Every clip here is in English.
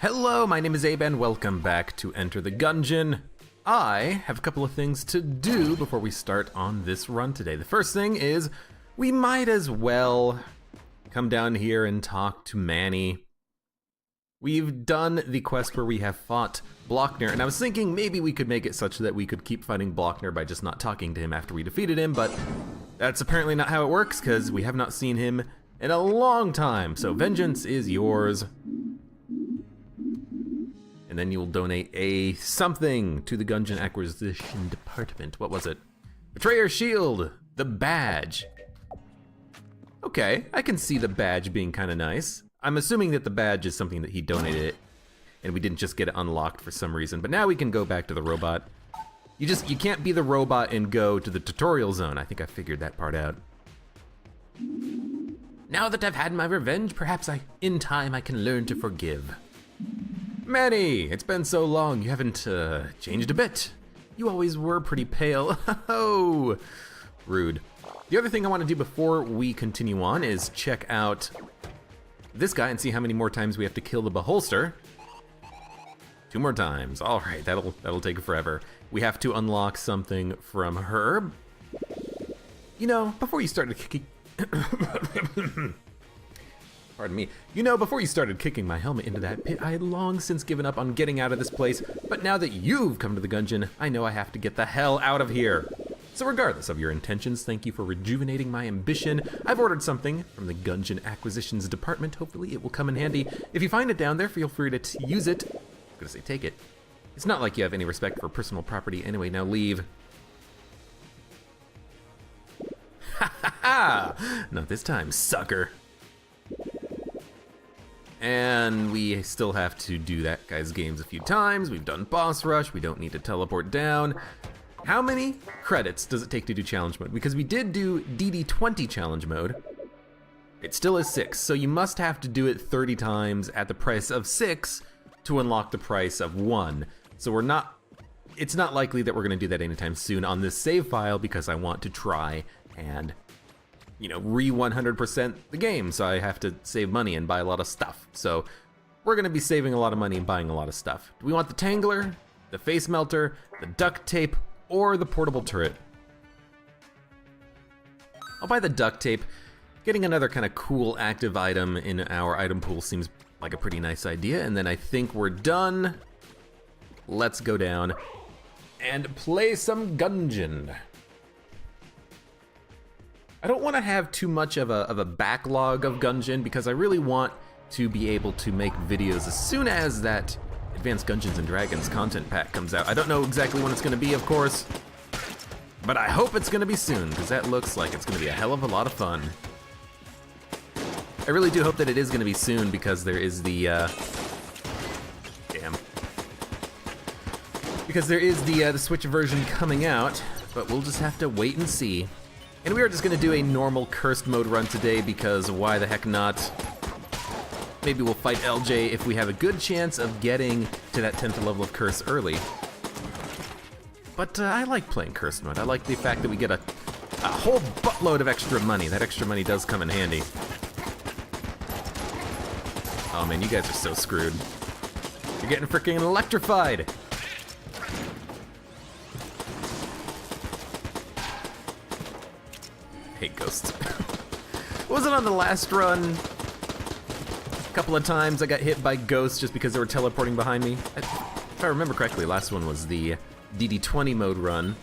Hello, my name is Abe and welcome back to Enter the Gungeon. I have a couple of things to do before we start on this run today. The first thing is we might as well come down here and talk to Manny. We've done the quest where we have fought Blockner, and I was thinking maybe we could make it such that we could keep fighting Blockner by just not talking to him after we defeated him, but that's apparently not how it works because we have not seen him in a long time. So vengeance is yours. And then you'll donate a something to the Gungeon Acquisition Department. What was it? Betrayer Shield, the badge. Okay, I can see the badge being kind of nice. I'm assuming that the badge is something that he donated and we didn't just get it unlocked for some reason. But now we can go back to the robot. You can't be the robot and go to the tutorial zone. I think I figured that part out. Now that I've had my revenge, perhaps in time I can learn to forgive. Manny, it's been so long, you haven't changed a bit. You always were pretty pale. Oh, rude. The other thing I want to do before we continue on is check out this guy and see how many more times we have to kill the beholster. 2 more times. All right, that'll take forever. We have to unlock something from her. You know, before you started kicking... Pardon me. You know, before you started kicking my helmet into that pit, I had long since given up on getting out of this place, but now that you've come to the Gungeon, I know I have to get the hell out of here. So regardless of your intentions, thank you for rejuvenating my ambition. I've ordered something from the Gungeon Acquisitions Department. Hopefully it will come in handy. If you find it down there, feel free to use it. I'm gonna say take it. It's not like you have any respect for personal property anyway, now leave. Ha ha ha! Not this time, sucker. And we still have to do that guy's games a few times. We've done boss rush, we don't need to teleport down. How many credits does it take to do challenge mode? Because we did do DD20 challenge mode. It still is 6, so you must have to do it 30 times at the price of 6 to unlock the price of 1. So it's not likely that we're gonna do that anytime soon on this save file because I want to try and, you know, re-100% the game, so I have to save money and buy a lot of stuff. So we're gonna be saving a lot of money and buying a lot of stuff. Do we want the Tangler, the Face Melter, the Duct Tape, or the Portable Turret? I'll buy the Duct Tape. Getting another kind of cool active item in our item pool seems like a pretty nice idea, and then I think we're done. Let's go down and play some Gungeon. I don't want to have too much of a backlog of Gungeon because I really want to be able to make videos as soon as that Advanced Dungeons and Dragons content pack comes out. I don't know exactly when it's going to be, of course, but I hope it's going to be soon because that looks like it's going to be a hell of a lot of fun. I really do hope that it is going to be soon because there is the the Switch version coming out, but we'll just have to wait and see. And we are just gonna do a normal cursed mode run today because why the heck not? Maybe we'll fight LJ if we have a good chance of getting to that 10th level of curse early. But I like playing cursed mode. I like the fact that we get a whole buttload of extra money. That extra money does come in handy. Oh man, you guys are so screwed. You're getting freaking electrified. Hate ghosts. Was it on the last run? A couple of times I got hit by ghosts just because they were teleporting behind me. If I remember correctly, last one was the DD20 mode run.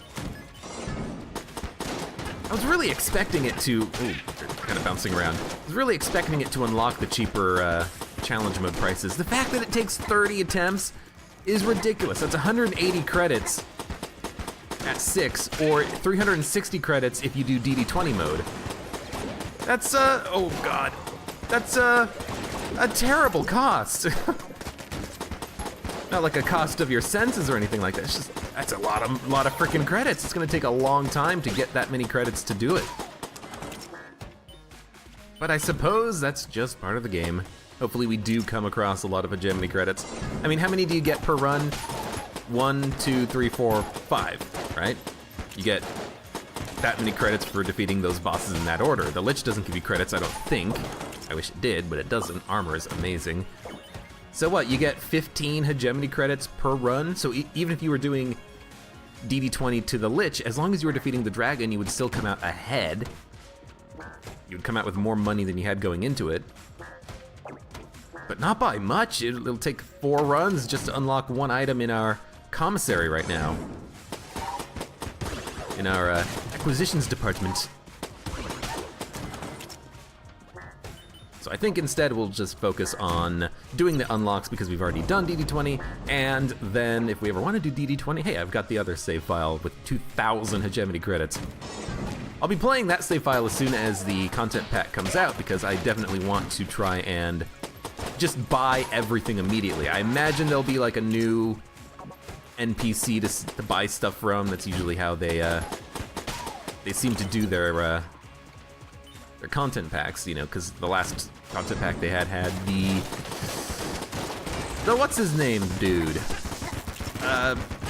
I was really expecting it to... Ooh, kind of bouncing around. I was really expecting it to unlock the cheaper challenge mode prices. The fact that it takes 30 attempts is ridiculous. That's 180 credits at 6, or 360 credits if you do DD20 mode. That's, oh god. That's, a terrible cost. Not like a cost of your senses or anything like that. It's just, that's a lot of freaking credits. It's gonna take a long time to get that many credits to do it. But I suppose that's just part of the game. Hopefully we do come across a lot of hegemony credits. I mean, how many do you get per run? 1, 2, 3, 4, 5, right? You get that many credits for defeating those bosses in that order. The Lich doesn't give you credits, I don't think. I wish it did, but it doesn't. Armor is amazing. So what, you get 15 hegemony credits per run? So even if you were doing DD20 to the Lich, as long as you were defeating the dragon, you would still come out ahead. You would come out with more money than you had going into it. But not by much. It'll take 4 runs just to unlock 1 item in our commissary right now. In our acquisitions department. So I think instead we'll just focus on doing the unlocks because we've already done DD20, and then if we ever want to do DD20, hey, I've got the other save file with 2,000 hegemony credits. I'll be playing that save file as soon as the content pack comes out because I definitely want to try and just buy everything immediately. I imagine there'll be like a new NPC to buy stuff from. That's usually how they seem to do their content packs, you know, because the last content pack they had the what's his name, dude?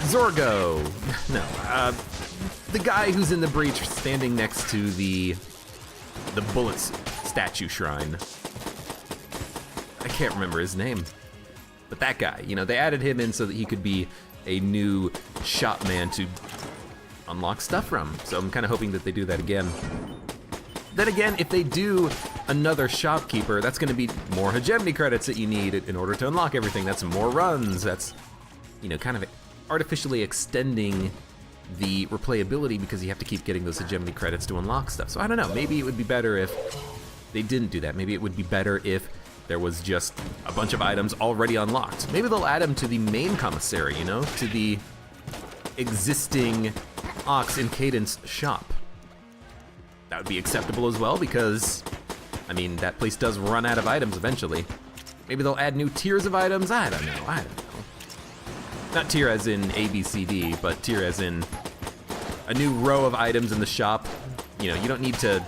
Zorgo. No, the guy who's in the breach standing next to the Bullets statue shrine. I can't remember his name, but that guy, you know, they added him in so that he could be a new shopman to unlock stuff from. So I'm kind of hoping that they do that again. Then again, if they do another shopkeeper, that's going to be more hegemony credits that you need in order to unlock everything. That's more runs. That's, you know, kind of artificially extending the replayability because you have to keep getting those hegemony credits to unlock stuff. So I don't know, maybe it would be better if they didn't do that. Maybe it would be better if there was just a bunch of items already unlocked. Maybe they'll add them to the main commissary, you know, to the existing Ox and Cadence shop. That would be acceptable as well because, I mean, that place does run out of items eventually. Maybe they'll add new tiers of items? I don't know. Not tier as in A, B, C, D, but tier as in a new row of items in the shop. You know, you don't need to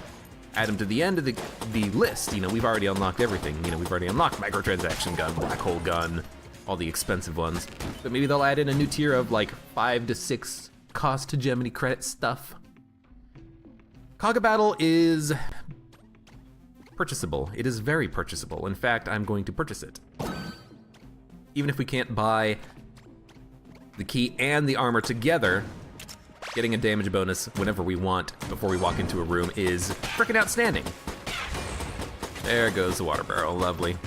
add them to the end of the list. You know, we've already unlocked everything. You know, we've already unlocked microtransaction gun, black hole gun, all the expensive ones. But maybe they'll add in a new tier of like 5 to 6 cost hegemony credit stuff. Kaga Battle is purchasable. It is very purchasable. In fact, I'm going to purchase it. Even if we can't buy the key and the armor together, getting a damage bonus whenever we want before we walk into a room is frickin' outstanding. There goes the water barrel, lovely.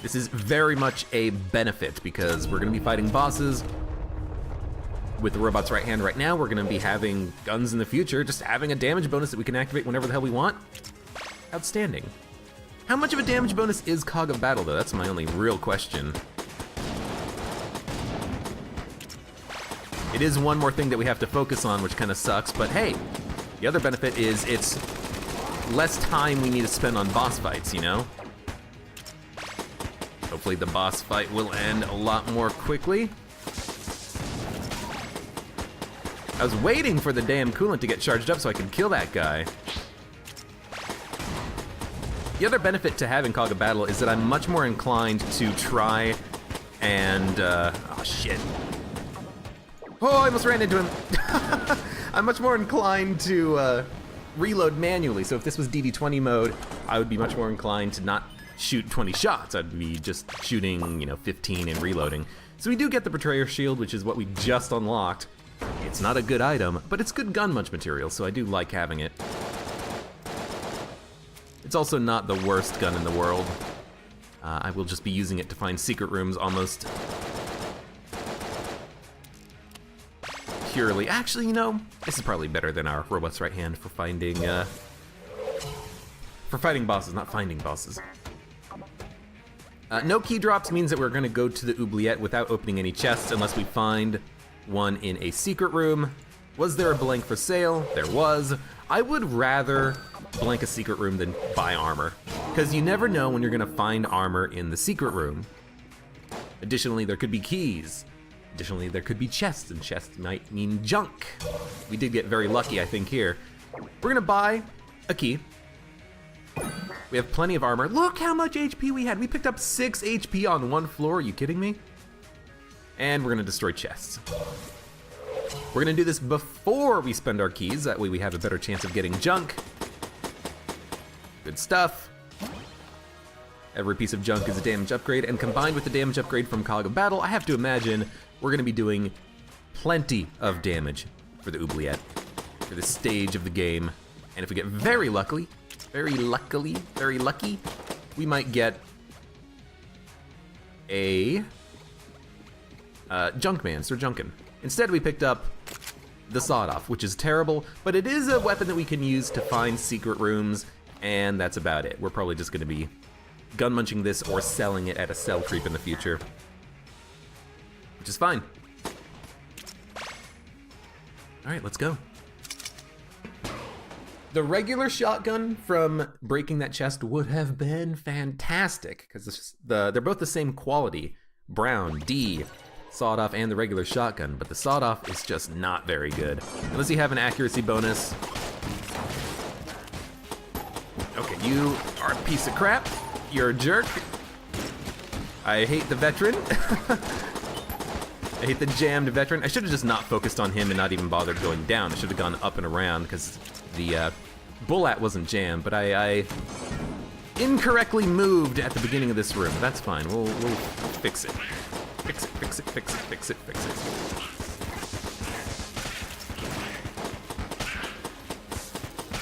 This is very much a benefit because we're gonna be fighting bosses with the robot's right hand right now. We're gonna be having guns in the future, just having a damage bonus that we can activate whenever the hell we want. Outstanding. How much of a damage bonus is Kaga Battle though? That's my only real question. It is one more thing that we have to focus on, which kind of sucks, but hey, the other benefit is it's less time we need to spend on boss fights, you know? Hopefully the boss fight will end a lot more quickly. I was waiting for the damn coolant to get charged up so I could kill that guy. The other benefit to having Kaga Battle is that I'm much more inclined to try and, oh shit. Oh, I almost ran into him. I'm much more inclined to reload manually. So if this was DD20 mode, I would be much more inclined to not shoot 20 shots. I'd be just shooting, you know, 15 and reloading. So we do get the Betrayer Shield, which is what we just unlocked. It's not a good item, but it's good gun munch material, so I do like having it. It's also not the worst gun in the world. I will just be using it to find secret rooms almost purely. Actually, you know, this is probably better than our robot's right hand for finding, for fighting bosses, not finding bosses. No key drops means that we're gonna go to the oubliette without opening any chests unless we find one in a secret room. Was there a blank for sale? There was. I would rather blank a secret room than buy armor, because you never know when you're gonna find armor in the secret room. Additionally, there could be keys. Additionally, there could be chests, and chests might mean junk. We did get very lucky, I think, here. We're gonna buy a key. We have plenty of armor. Look how much HP we had. We picked up 6 HP on one floor. Are you kidding me? And we're gonna destroy chests. We're gonna do this before we spend our keys. That way we have a better chance of getting junk. Good stuff. Every piece of junk is a damage upgrade, and combined with the damage upgrade from Cog of Battle, I have to imagine we're gonna be doing plenty of damage for the oubliette, for this stage of the game. And if we get very lucky, we might get a Junkman, Sir Junkin. Instead, we picked up the Sawed-Off, which is terrible, but it is a weapon that we can use to find secret rooms, and that's about it. We're probably just gonna be gun munching this or selling it at a sell creep in the future, which is fine. All right, let's go. The regular shotgun from breaking that chest would have been fantastic, because they're both the same quality. Brown, D, Sawed-Off, and the regular shotgun, but the Sawed-Off is just not very good. Unless you have an accuracy bonus. Okay, you are a piece of crap. You're a jerk. I hate the veteran. I hate the jammed veteran. I should have just not focused on him and not even bothered going down. I should have gone up and around because the bullet wasn't jammed, but I incorrectly moved at the beginning of this room. That's fine. We'll fix it. Fix it, fix it, fix it, fix it, fix it.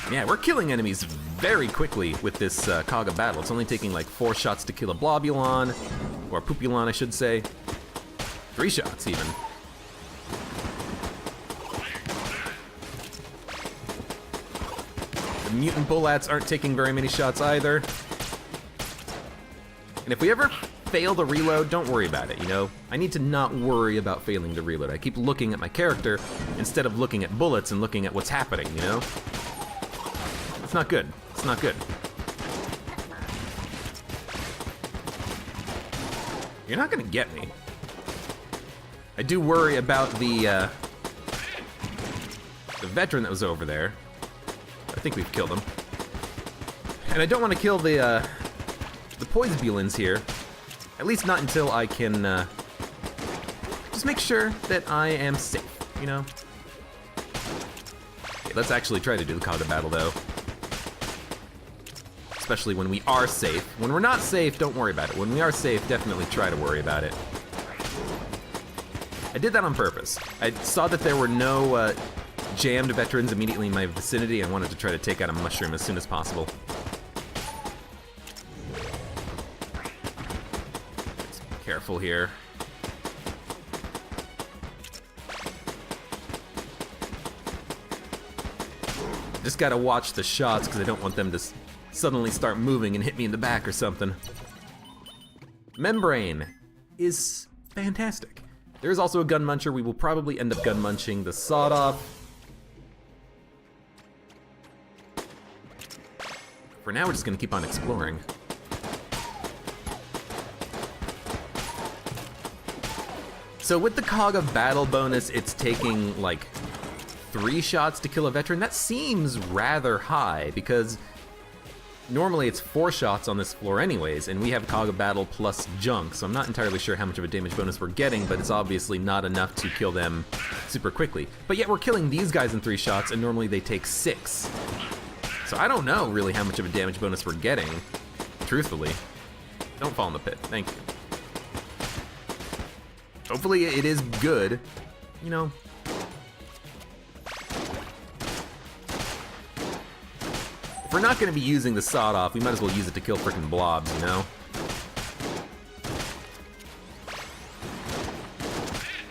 Yeah, we're killing enemies very quickly with this Cog of Battle. It's only taking like 4 shots to kill a Blobulon, or Poopulon, I should say. 3 shots, even. The mutant bullets aren't taking very many shots either. And if we ever fail to reload, don't worry about it, you know? I need to not worry about failing to reload. I keep looking at my character instead of looking at bullets and looking at what's happening, you know? It's not good. It's not good. You're not gonna get me. I do worry about the veteran that was over there. I think we've killed him. And I don't want to kill the Poisbulins here. At least not until I can just make sure that I am safe, you know? Okay, let's actually try to do the Cog of Battle, though. Especially when we are safe. When we're not safe, don't worry about it. When we are safe, definitely try to worry about it. I did that on purpose. I saw that there were no jammed veterans immediately in my vicinity. I wanted to try to take out a mushroom as soon as possible. Just be careful here. Just gotta watch the shots because I don't want them to suddenly start moving and hit me in the back or something. Membrane is fantastic. There is also a gun muncher. We will probably end up gun munching the Sawed-Off. For now, we're just gonna keep on exploring. So with the Cog of Battle bonus, it's taking like 3 shots to kill a veteran. That seems rather high because normally it's 4 shots on this floor anyways, and we have Cog of Battle plus junk, so I'm not entirely sure how much of a damage bonus we're getting, but it's obviously not enough to kill them super quickly. But yet we're killing these guys in 3 shots, and normally they take 6. So I don't know really how much of a damage bonus we're getting, truthfully. Don't fall in the pit, thank you. Hopefully it is good, you know. If we're not gonna be using the Sawed-Off, we might as well use it to kill frickin' blobs, you know?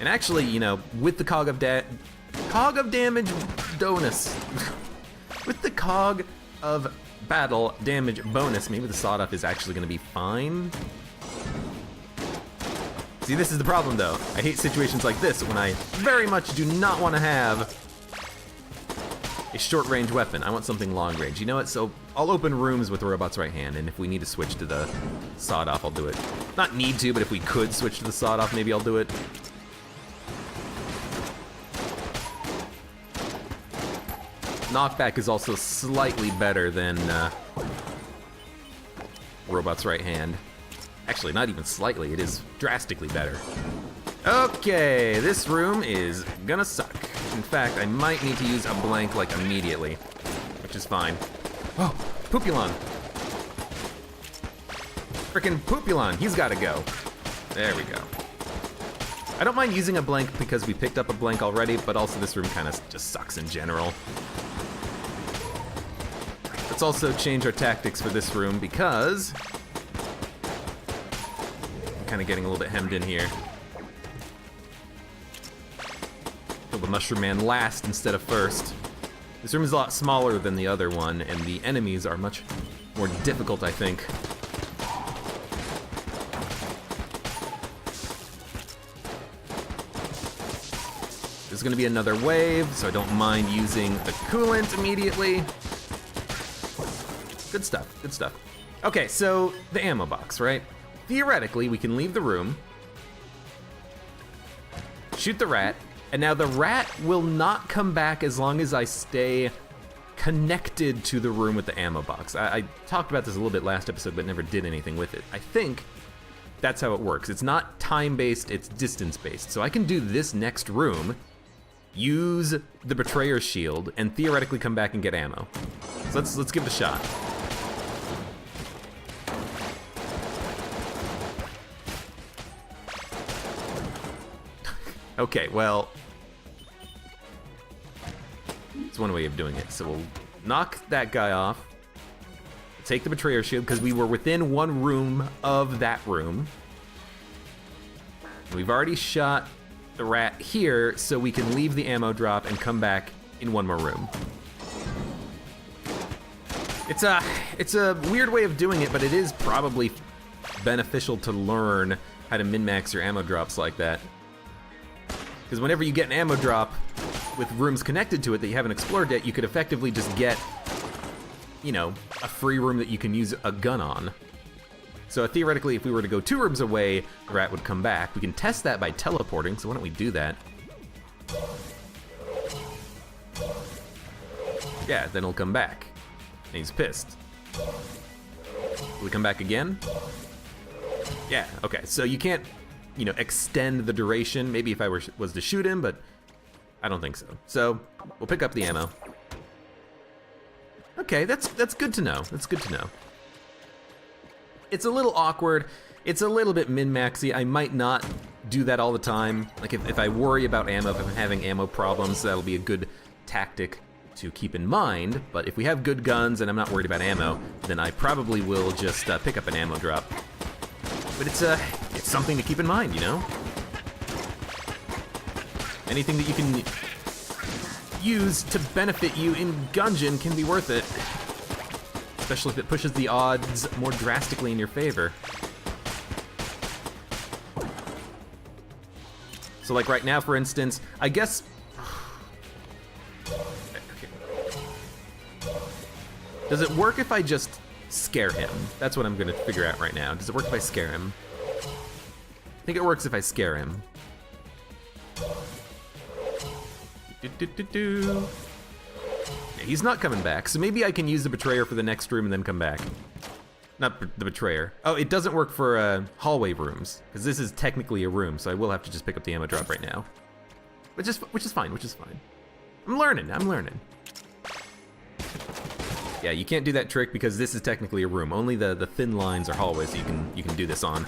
And actually, you know, with the Cog of Damage bonus, with the Cog of Battle damage bonus, maybe the Sawed-Off is actually gonna be fine. See, this is the problem though. I hate situations like this when I very much do not want to have a short-range weapon. I want something long-range. You know what? So I'll open rooms with the robot's right hand, and if we need to switch to the Sawed-Off, I'll do it. Not need to, but if we could switch to the Sawed-Off, maybe I'll do it. Knockback is also slightly better than robot's right hand. Actually, not even slightly. It is drastically better. Okay, this room is gonna suck. In fact, I might need to use a blank like immediately, which is fine. Oh, Poopulon. Frickin' Poopulon, he's gotta go. There we go. I don't mind using a blank because we picked up a blank already, but also this room kind of just sucks in general. Let's also change our tactics for this room because I'm kind of getting a little bit hemmed in here. Kill the Mushroom Man last instead of first. This room is a lot smaller than the other one, and the enemies are much more difficult, I think. There's gonna be another wave, so I don't mind using the coolant immediately. Good stuff, good stuff. Okay, so the ammo box, right? Theoretically, we can leave the room, shoot the rat, and now the rat will not come back as long as I stay connected to the room with the ammo box. I talked about this a little bit last episode, but never did anything with it. I think that's how it works. It's not time-based, it's distance-based. So I can do this next room, use the Betrayer's Shield, and theoretically come back and get ammo. So let's give it a shot. Okay, well, it's one way of doing it. So we'll knock that guy off, take the Betrayer's Shield, because we were within one room of that room. We've already shot the rat here, so we can leave the ammo drop and come back in one more room. It's a weird way of doing it, but it is probably beneficial to learn how to min-max your ammo drops like that. Because whenever you get an ammo drop with rooms connected to it that you haven't explored yet, you could effectively just get, you know, a free room that you can use a gun on. So theoretically, if we were to go 2 rooms away, the rat would come back. We can test that by teleporting, so why don't we do that? Yeah, then he'll come back. And he's pissed. Will he come back again? Yeah, okay, so you can't, you know, extend the duration. Maybe if I was to shoot him, but I don't think so. So we'll pick up the ammo. Okay, that's good to know. That's good to know. It's a little awkward. It's a little bit min-maxy. I might not do that all the time. Like if I worry about ammo, if I'm having ammo problems, that'll be a good tactic to keep in mind. But if we have good guns and I'm not worried about ammo, then I probably will just pick up an ammo drop. But it's something to keep in mind, you know? Anything that you can use to benefit you in Gungeon can be worth it. Especially if it pushes the odds more drastically in your favor. So like right now, for instance, I guess... Okay. Does it work if I just scare him? That's what I'm gonna figure out right now. Does it work if I scare him? I think it works if I scare him. Yeah, he's not coming back, so maybe I can use the Betrayer for the next room and then come back. Not the Betrayer. Oh, it doesn't work for hallway rooms, because this is technically a room, so I will have to just pick up the ammo drop right now. Which is fine, which is fine. I'm learning. Yeah, you can't do that trick because this is technically a room. Only the thin lines are hallways so you can do this on.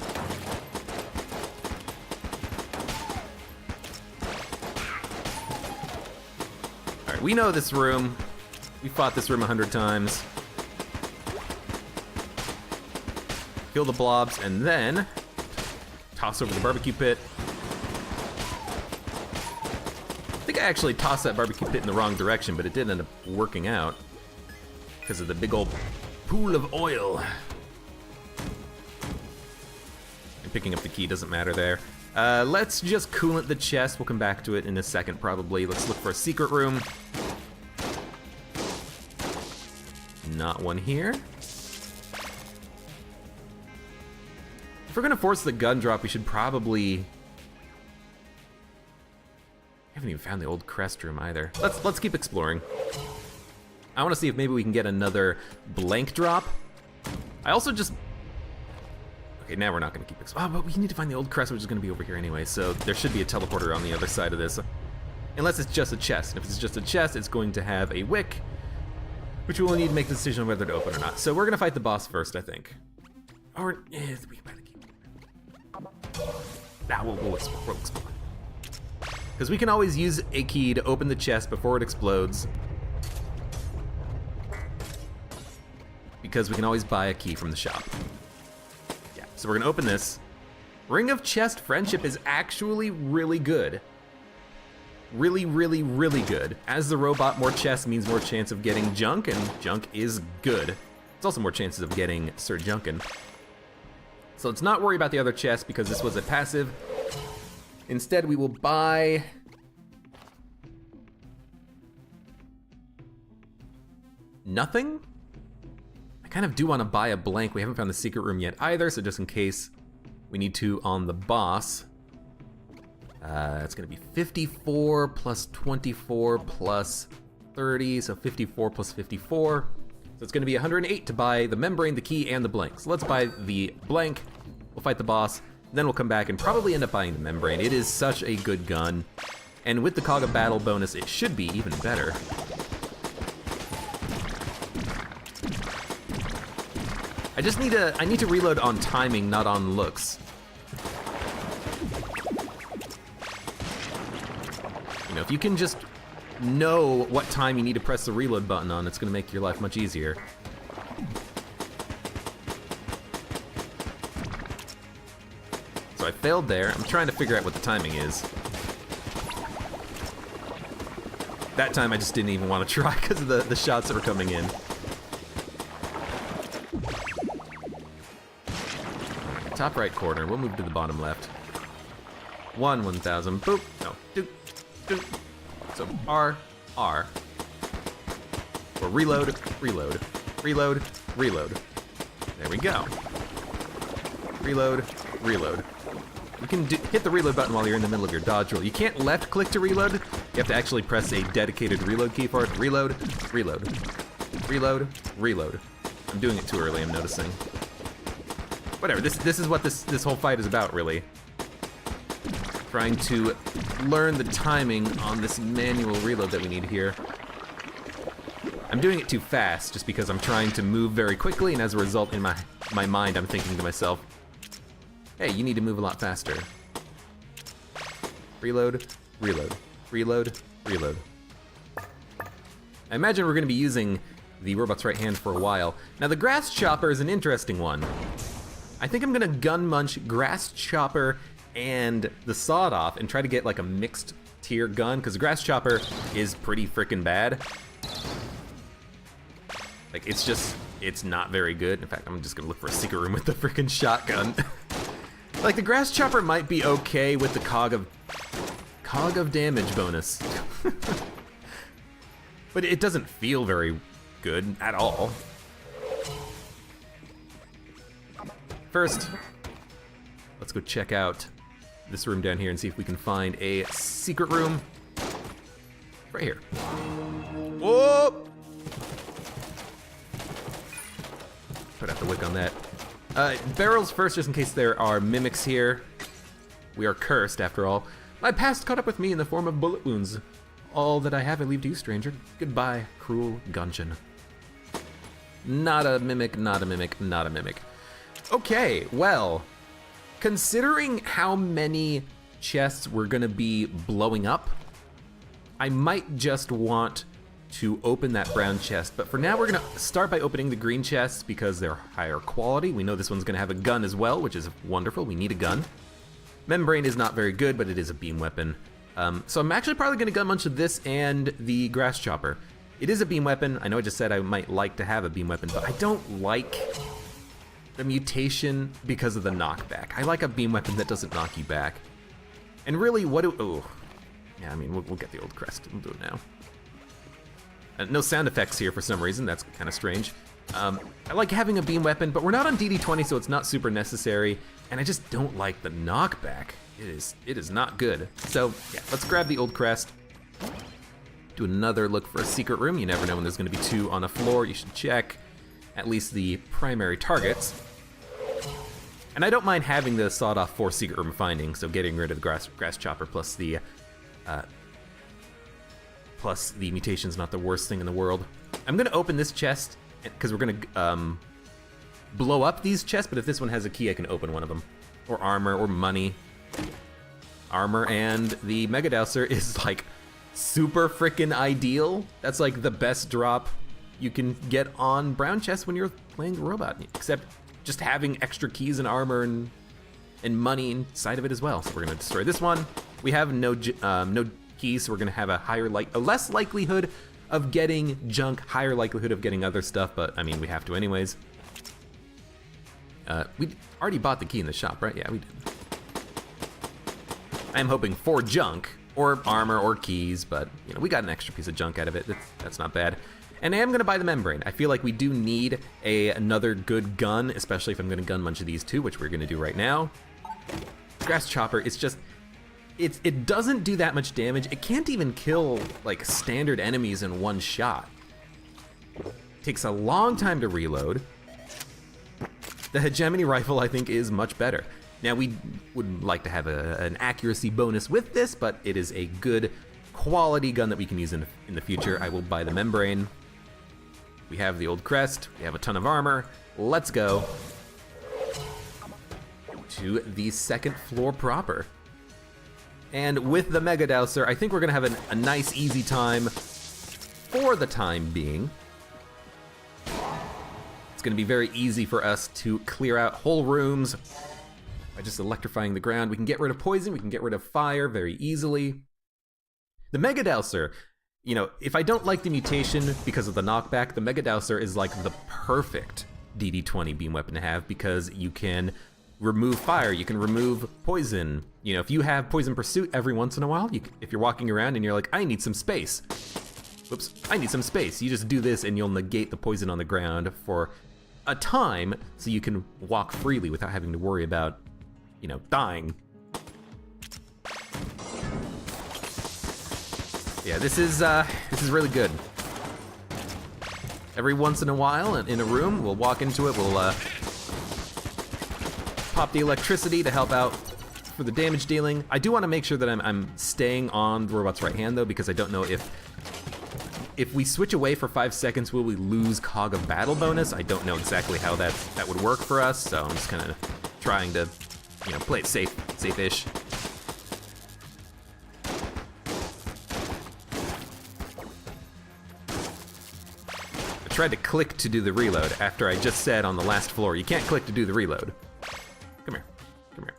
Alright, we know this room. We fought this room 100 times. Kill the blobs and then toss over the barbecue pit. I think I actually tossed that barbecue pit in the wrong direction, but it did end up working out because of the big old pool of oil. And picking up the key doesn't matter there. Let's just coolant the chest. We'll come back to it in a second, probably. Let's look for a secret room. Not one here. If we're gonna force the gun drop, we should probably... I haven't even found the old crest room either. Let's keep exploring. I want to see if maybe we can get another blank drop. I also just... Okay, now we're not going to keep exploring. Oh, but we need to find the old crest, which is going to be over here anyway, so there should be a teleporter on the other side of this. Unless it's just a chest. And if it's just a chest, it's going to have a wick, which we will need to make the decision on whether to open or not. So we're going to fight the boss first, I think. Or, we can buy the key. Nah, we'll explore. Because we can always use a key to open the chest before it explodes. Because we can always buy a key from the shop. Yeah, so we're gonna open this. Ring of Chest Friendship is actually really good. Really, really, really good. As the robot, more chests means more chance of getting junk, and junk is good. It's also more chances of getting Sir Junkin. So let's not worry about the other chest because this was a passive. Instead, we will buy... nothing? I kind of do want to buy a blank. We haven't found the secret room yet either, so just in case we need to on the boss. It's gonna be 54 plus 24 plus 30, so 54 plus 54. So it's gonna be 108 to buy the membrane, the key, and the blank. So let's buy the blank, we'll fight the boss, then we'll come back and probably end up buying the membrane. It is such a good gun. And with the Cog of Battle bonus, it should be even better. I need to reload on timing, not on looks. You know, if you can just know what time you need to press the reload button on, it's gonna make your life much easier. So I failed there. I'm trying to figure out what the timing is. That time I just didn't even want to try because of the shots that were coming in. Top right corner, we'll move to the bottom left. 1,000, boop, no, doop, doop. So R. Or reload. There we go. Reload. You can hit the reload button while you're in the middle of your dodge roll. You can't left click to reload. You have to actually press a dedicated reload key for it. Reload. I'm doing it too early, I'm noticing. Whatever, this is what this whole fight is about, really. Trying to learn the timing on this manual reload that we need here. I'm doing it too fast just because I'm trying to move very quickly, and as a result, in my mind, I'm thinking to myself, hey, you need to move a lot faster. Reload. I imagine we're gonna be using the robot's right hand for a while. Now the grass chopper is an interesting one. I think I'm gonna gun munch grass chopper and the sawed off and try to get like a mixed tier gun, because the grass chopper is pretty freaking bad. Like it's not very good. In fact, I'm just gonna look for a secret room with the freaking shotgun. Like the grass chopper might be okay with the cog of damage bonus. But it doesn't feel very good at all. First, let's go check out this room down here and see if we can find a secret room. Right here. Whoa! Put out the wick on that. Barrels first, just in case there are mimics here. We are cursed, after all. My past caught up with me in the form of bullet wounds. All that I have I leave to you, stranger. Goodbye, cruel Gungeon. Not a mimic. Okay, well, considering how many chests we're gonna be blowing up, I might just want to open that brown chest, but for now we're gonna start by opening the green chests because they're higher quality. We know this one's gonna have a gun as well, which is wonderful. We need a gun. Membrane is not very good, but it is a beam weapon. So I'm actually probably gonna gun munch this and the grass chopper. It is a beam weapon. I know I just said I might like to have a beam weapon, but I don't like the mutation because of the knockback. I like a beam weapon that doesn't knock you back. And really, yeah, I mean, we'll get the old crest. We'll do it now. No sound effects here for some reason. That's kind of strange. I like having a beam weapon, but we're not on DD20, so it's not super necessary. And I just don't like the knockback. It is not good. So yeah, let's grab the old crest. Do another look for a secret room. You never know when there's going to be two on a floor. You should check at least the primary targets. And I don't mind having the sawed-off for secret room finding, so getting rid of the grass chopper plus the mutation's not the worst thing in the world. I'm gonna open this chest because we're gonna blow up these chests, but if this one has a key, I can open one of them. Or armor, or money. Armor and the Mega Dowser is like super freaking ideal. That's like the best drop you can get on brown chests when you're playing the robot, except just having extra keys and armor and money inside of it as well. So we're gonna destroy this one. We have no keys, so we're gonna have a less likelihood of getting junk, higher likelihood of getting other stuff, but I mean, we have to anyways. We already bought the key in the shop, right? Yeah, we did. I'm hoping for junk, or armor, or keys, but you know, we got an extra piece of junk out of it. That's not bad. And I am gonna buy the membrane. I feel like we do need another good gun, especially if I'm gonna gun a bunch of these too, which we're gonna do right now. Grass Chopper, it's just, it doesn't do that much damage. It can't even kill like standard enemies in one shot. Takes a long time to reload. The hegemony rifle, I think, is much better. Now, we would like to have an accuracy bonus with this, but it is a good quality gun that we can use in the future. I will buy the membrane. We have the old crest. We have a ton of armor. Let's go to the second floor proper. And with the Mega Dowser, I think we're gonna have a nice, easy time for the time being. It's gonna be very easy for us to clear out whole rooms by just electrifying the ground. We can get rid of poison, we can get rid of fire very easily. The Mega Dowser, you know, if I don't like the mutation because of the knockback, the Mega Dowser is like the perfect DD20 beam weapon to have because you can remove fire, you can remove poison. You know, if you have poison pursuit every once in a while, if you're walking around and you're like, I need some space. Whoops, I need some space. You just do this and you'll negate the poison on the ground for a time so you can walk freely without having to worry about, you know, dying. Yeah, this is really good. Every once in a while in a room, we'll walk into it, we'll pop the electricity to help out for the damage dealing. I do want to make sure that I'm staying on the robot's right hand though, because I don't know if we switch away for 5 seconds, will we lose Cog of Battle bonus? I don't know exactly how that would work for us, so I'm just kind of trying to, you know, play it safe-ish. I tried to click to do the reload after I just said on the last floor, you can't click to do the reload. Come here, come here.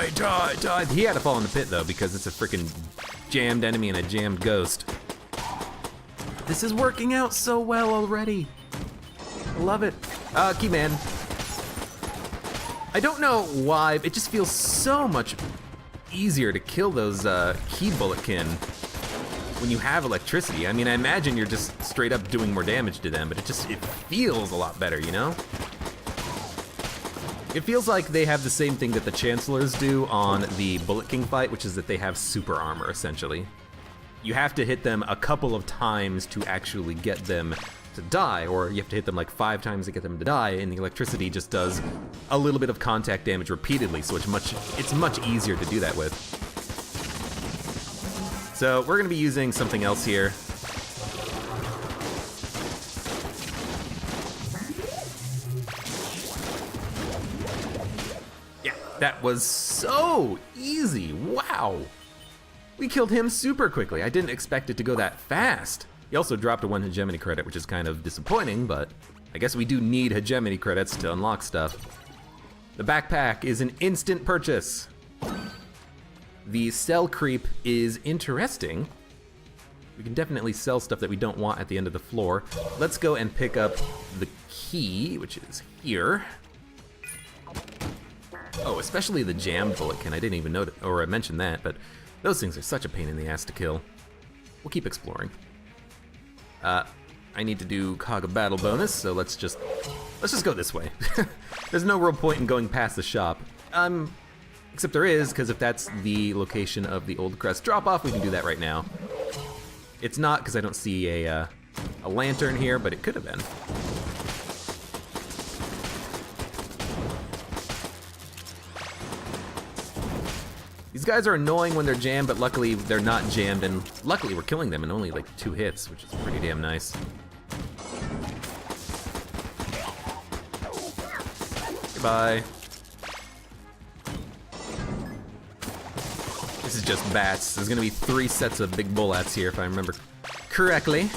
Die. He had to fall in the pit though because it's a freaking jammed enemy and a jammed ghost. This is working out so well already. I love it. Keyman. I don't know why, it just feels so much easier to kill those key bulletkin when you have electricity. I mean, I imagine you're just straight up doing more damage to them, but it feels a lot better, you know? It feels like they have the same thing that the Chancellors do on the Bullet King fight, which is that they have super armor, essentially. You have to hit them a couple of times to actually get them to die, or you have to hit them like 5 times to get them to die, and the electricity just does a little bit of contact damage repeatedly, so it's much easier to do that with. So we're gonna be using something else here. Yeah, that was so easy, wow. We killed him super quickly. I didn't expect it to go that fast. He also dropped a 1 hegemony credit, which is kind of disappointing, but I guess we do need hegemony credits to unlock stuff. The backpack is an instant purchase. The sell creep is interesting. We can definitely sell stuff that we don't want at the end of the floor. Let's go and pick up the key, which is here. Oh, especially the jammed bulletkin. I didn't even know, or I mentioned that, but those things are such a pain in the ass to kill. We'll keep exploring. I need to do Cog of Battle bonus, so let's just go this way. There's no real point in going past the shop. Except there is, because if that's the location of the Old Crest drop-off, we can do that right now. It's not, because I don't see a lantern here, but it could have been. These guys are annoying when they're jammed, but luckily they're not jammed, and luckily we're killing them in only like 2 hits, which is pretty damn nice. Goodbye. This is just bats. There's gonna be 3 sets of big bullets here, if I remember correctly.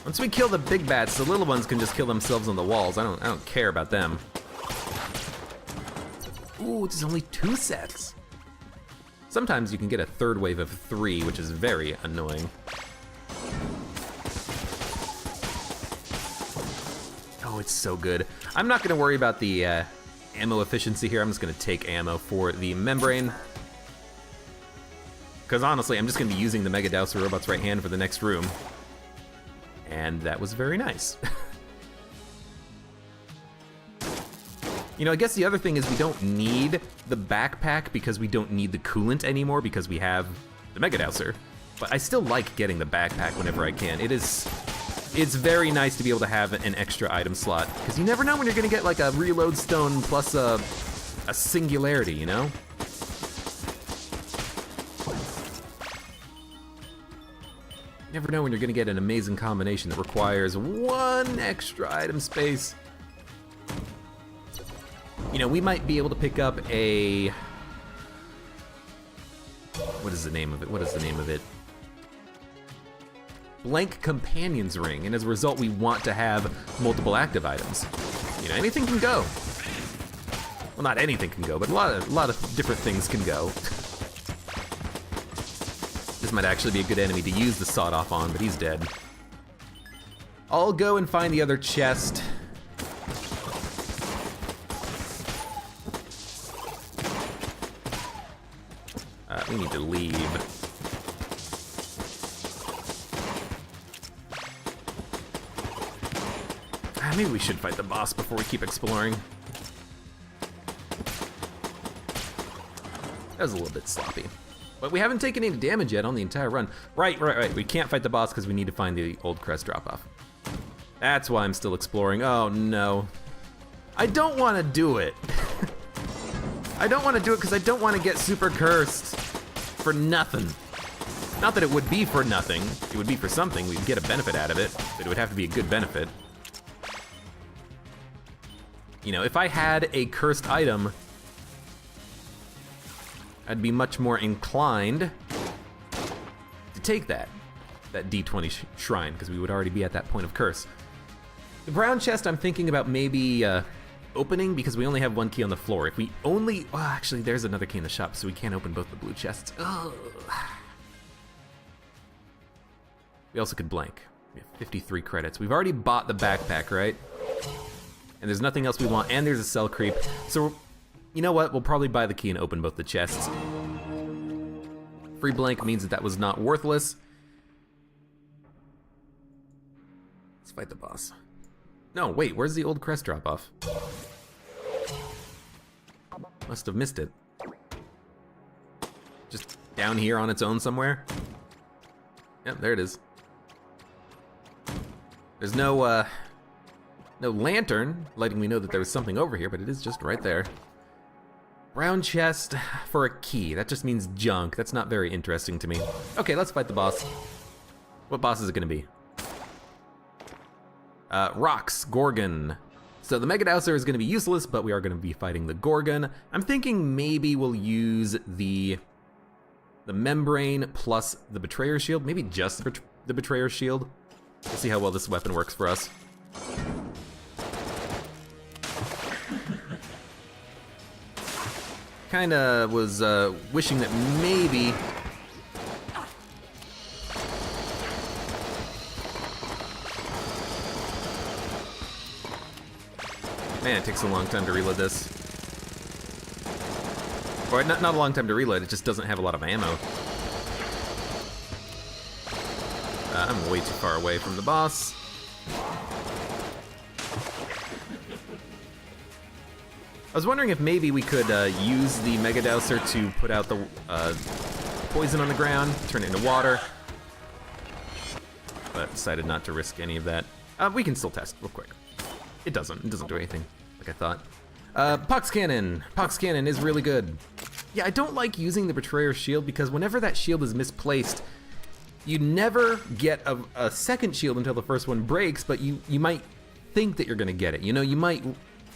Once we kill the big bats, the little ones can just kill themselves on the walls. I don't care about them. Ooh, it's only 2 sets. Sometimes you can get a 3rd wave of 3, which is very annoying. Oh, it's so good. I'm not gonna worry about the ammo efficiency here. I'm just gonna take ammo for the membrane. Because honestly, I'm just gonna be using the Mega Dowser Robot's right hand for the next room. And that was very nice. You know, I guess the other thing is we don't need the backpack because we don't need the coolant anymore because we have the Mega Dowser. But I still like getting the backpack whenever I can. It's very nice to be able to have an extra item slot because you never know when you're gonna get like a reload stone plus a singularity, you know? You never know when you're gonna get an amazing combination that requires 1 extra item space. You know, we might be able to pick up a... What is the name of it? What is the name of it? Blank Companion's Ring, and as a result we want to have multiple active items. You know, anything can go. Well, not anything can go, but a lot of different things can go. This might actually be a good enemy to use the sawed-off on, but he's dead. I'll go and find the other chest. We need to leave. Maybe we should fight the boss before we keep exploring. That was a little bit sloppy. But we haven't taken any damage yet on the entire run. Right. We can't fight the boss because we need to find the old crest drop-off. That's why I'm still exploring. Oh, no. I don't want to do it. I don't want to do it because I don't want to get super cursed for nothing. Not that it would be for nothing. It would be for something. We'd get a benefit out of it, but it would have to be a good benefit. You know, if I had a cursed item, I'd be much more inclined to take that D20 shrine, because we would already be at that point of curse. The brown chest I'm thinking about maybe opening, because we only have 1 key on the floor. If we only, well, actually there's another key in the shop, so we can't open both the blue chests. Ugh. We also could blank. We have 53 credits. We've already bought the backpack, right? And there's nothing else we want, and there's a cell creep. So, you know what? We'll probably buy the key and open both the chests. Free blank means that was not worthless. Let's fight the boss. No, wait, where's the old crest drop-off? Must have missed it. Just down here on its own somewhere? Yep, there it is. There's no lantern letting me know that there was something over here, but it is just right there. Brown chest for a key. That just means junk. That's not very interesting to me. Okay, let's fight the boss. What boss is it gonna be? Rocks, Gorgon. So the Mega Dowser is gonna be useless, but we are gonna be fighting the Gorgon. I'm thinking maybe we'll use the membrane plus the Betrayer's Shield. Maybe just the Betrayer's Shield. We'll see how well this weapon works for us. Kinda was wishing that maybe... Man, it takes a long time to reload this. Or not a long time to reload, it just doesn't have a lot of ammo. I'm way too far away from the boss. I was wondering if maybe we could use the Mega Dowser to put out the poison on the ground, turn it into water. But decided not to risk any of that. We can still test real quick. It doesn't do anything. like I thought. Pox Cannon. Pox Cannon is really good. Yeah, I don't like using the Betrayer's shield because whenever that shield is misplaced, you never get a second shield until the first one breaks, but you might think that you're gonna get it. You know, you might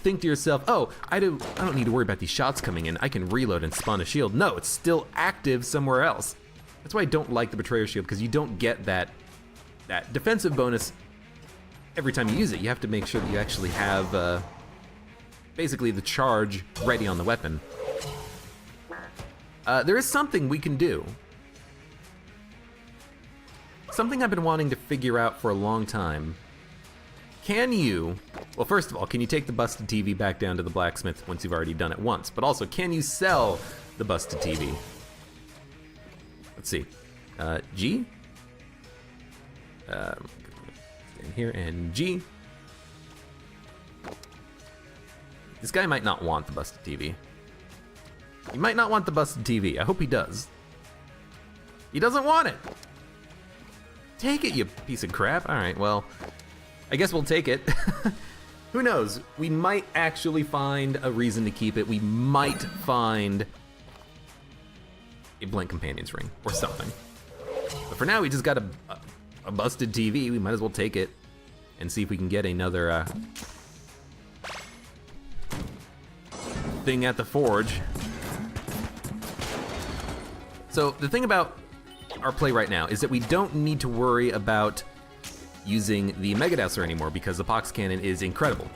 think to yourself, oh, I don't need to worry about these shots coming in. I can reload and spawn a shield. No, it's still active somewhere else. That's why I don't like the Betrayer's shield, because you don't get that defensive bonus every time you use it. You have to make sure that you actually have basically the charge ready on the weapon. There is something we can do. Something I've been wanting to figure out for a long time. Can you, well, first of all, can you take the busted TV back down to the blacksmith once you've already done it once? But also, can you sell the busted TV? Let's see. G. In here and G. This guy might not want the busted TV. He might not want the busted TV. I hope he does. He doesn't want it. Take it, you piece of crap. All right, well, I guess we'll take it. Who knows? We might actually find a reason to keep it. We might find a blank companion's ring or something. But for now, we just got a busted TV. We might as well take it and see if we can get another thing at the forge. So the thing about our play right now is that we don't need to worry about using the Mega Douser anymore because the Pox Cannon is incredible.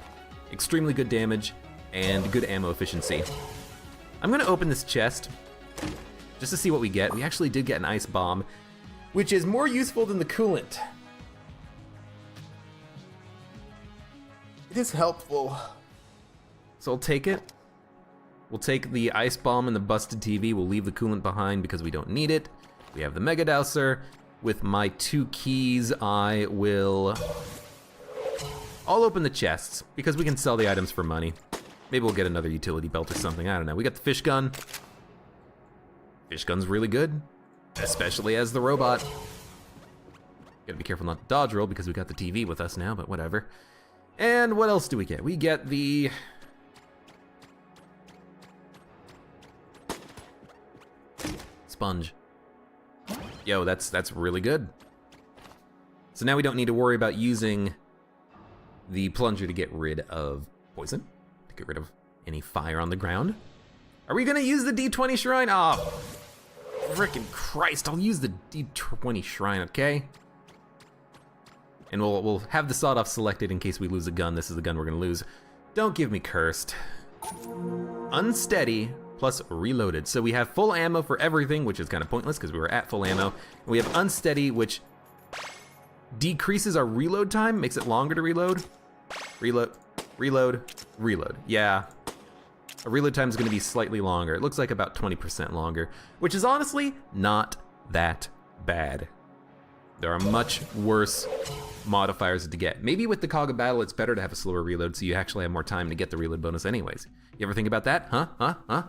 Extremely good damage and good ammo efficiency. I'm gonna open this chest just to see what we get. We actually did get an ice bomb, which is more useful than the coolant. It is helpful. So I'll take it. We'll take the ice bomb and the busted TV. We'll leave the coolant behind because we don't need it. We have the Mega Douser. With my 2 keys, I'll open the chests because we can sell the items for money. Maybe we'll get another utility belt or something, I don't know. We got the fish gun. Fish gun's really good, especially as the robot. Gotta be careful not to dodge roll because we got the TV with us now, but whatever. And what else do we get? We get the sponge. Yo, that's really good. So now we don't need to worry about using the plunger to get rid of poison, to get rid of any fire on the ground. Are we gonna use the D20 shrine? Oh, frickin' Christ, I'll use the D20 shrine, okay? And we'll have the sawed-off selected in case we lose a gun. This is the gun we're gonna lose. Don't give me cursed. Unsteady plus reloaded. So we have full ammo for everything, which is kind of pointless because we were at full ammo. And we have unsteady, which decreases our reload time, makes it longer to reload. Reload, reload, reload. Yeah, a reload time is gonna be slightly longer. It looks like about 20% longer, which is honestly not that bad. There are much worse modifiers to get. Maybe with the Cog of Battle, it's better to have a slower reload so you actually have more time to get the reload bonus anyways. You ever think about that? Huh?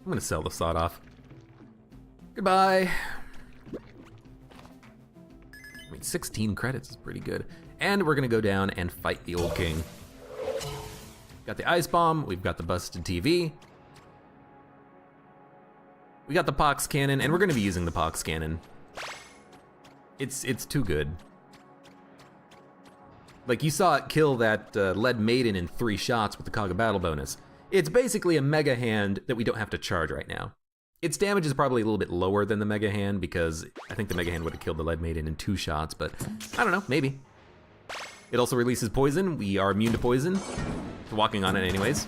I'm gonna sell the sawed off. Goodbye. I mean, 16 credits is pretty good. And we're gonna go down and fight the old king. Got the ice bomb, we've got the busted TV. We got the Pox Cannon, and we're gonna be using the Pox Cannon. It's too good. Like, you saw it kill that lead maiden in 3 shots with the Cog of Battle bonus. It's basically a Mega Hand that we don't have to charge right now. Its damage is probably a little bit lower than the Mega Hand because I think the Mega Hand would have killed the lead maiden in 2 shots, but I don't know, maybe. It also releases poison. We are immune to poison. Walking on it anyways.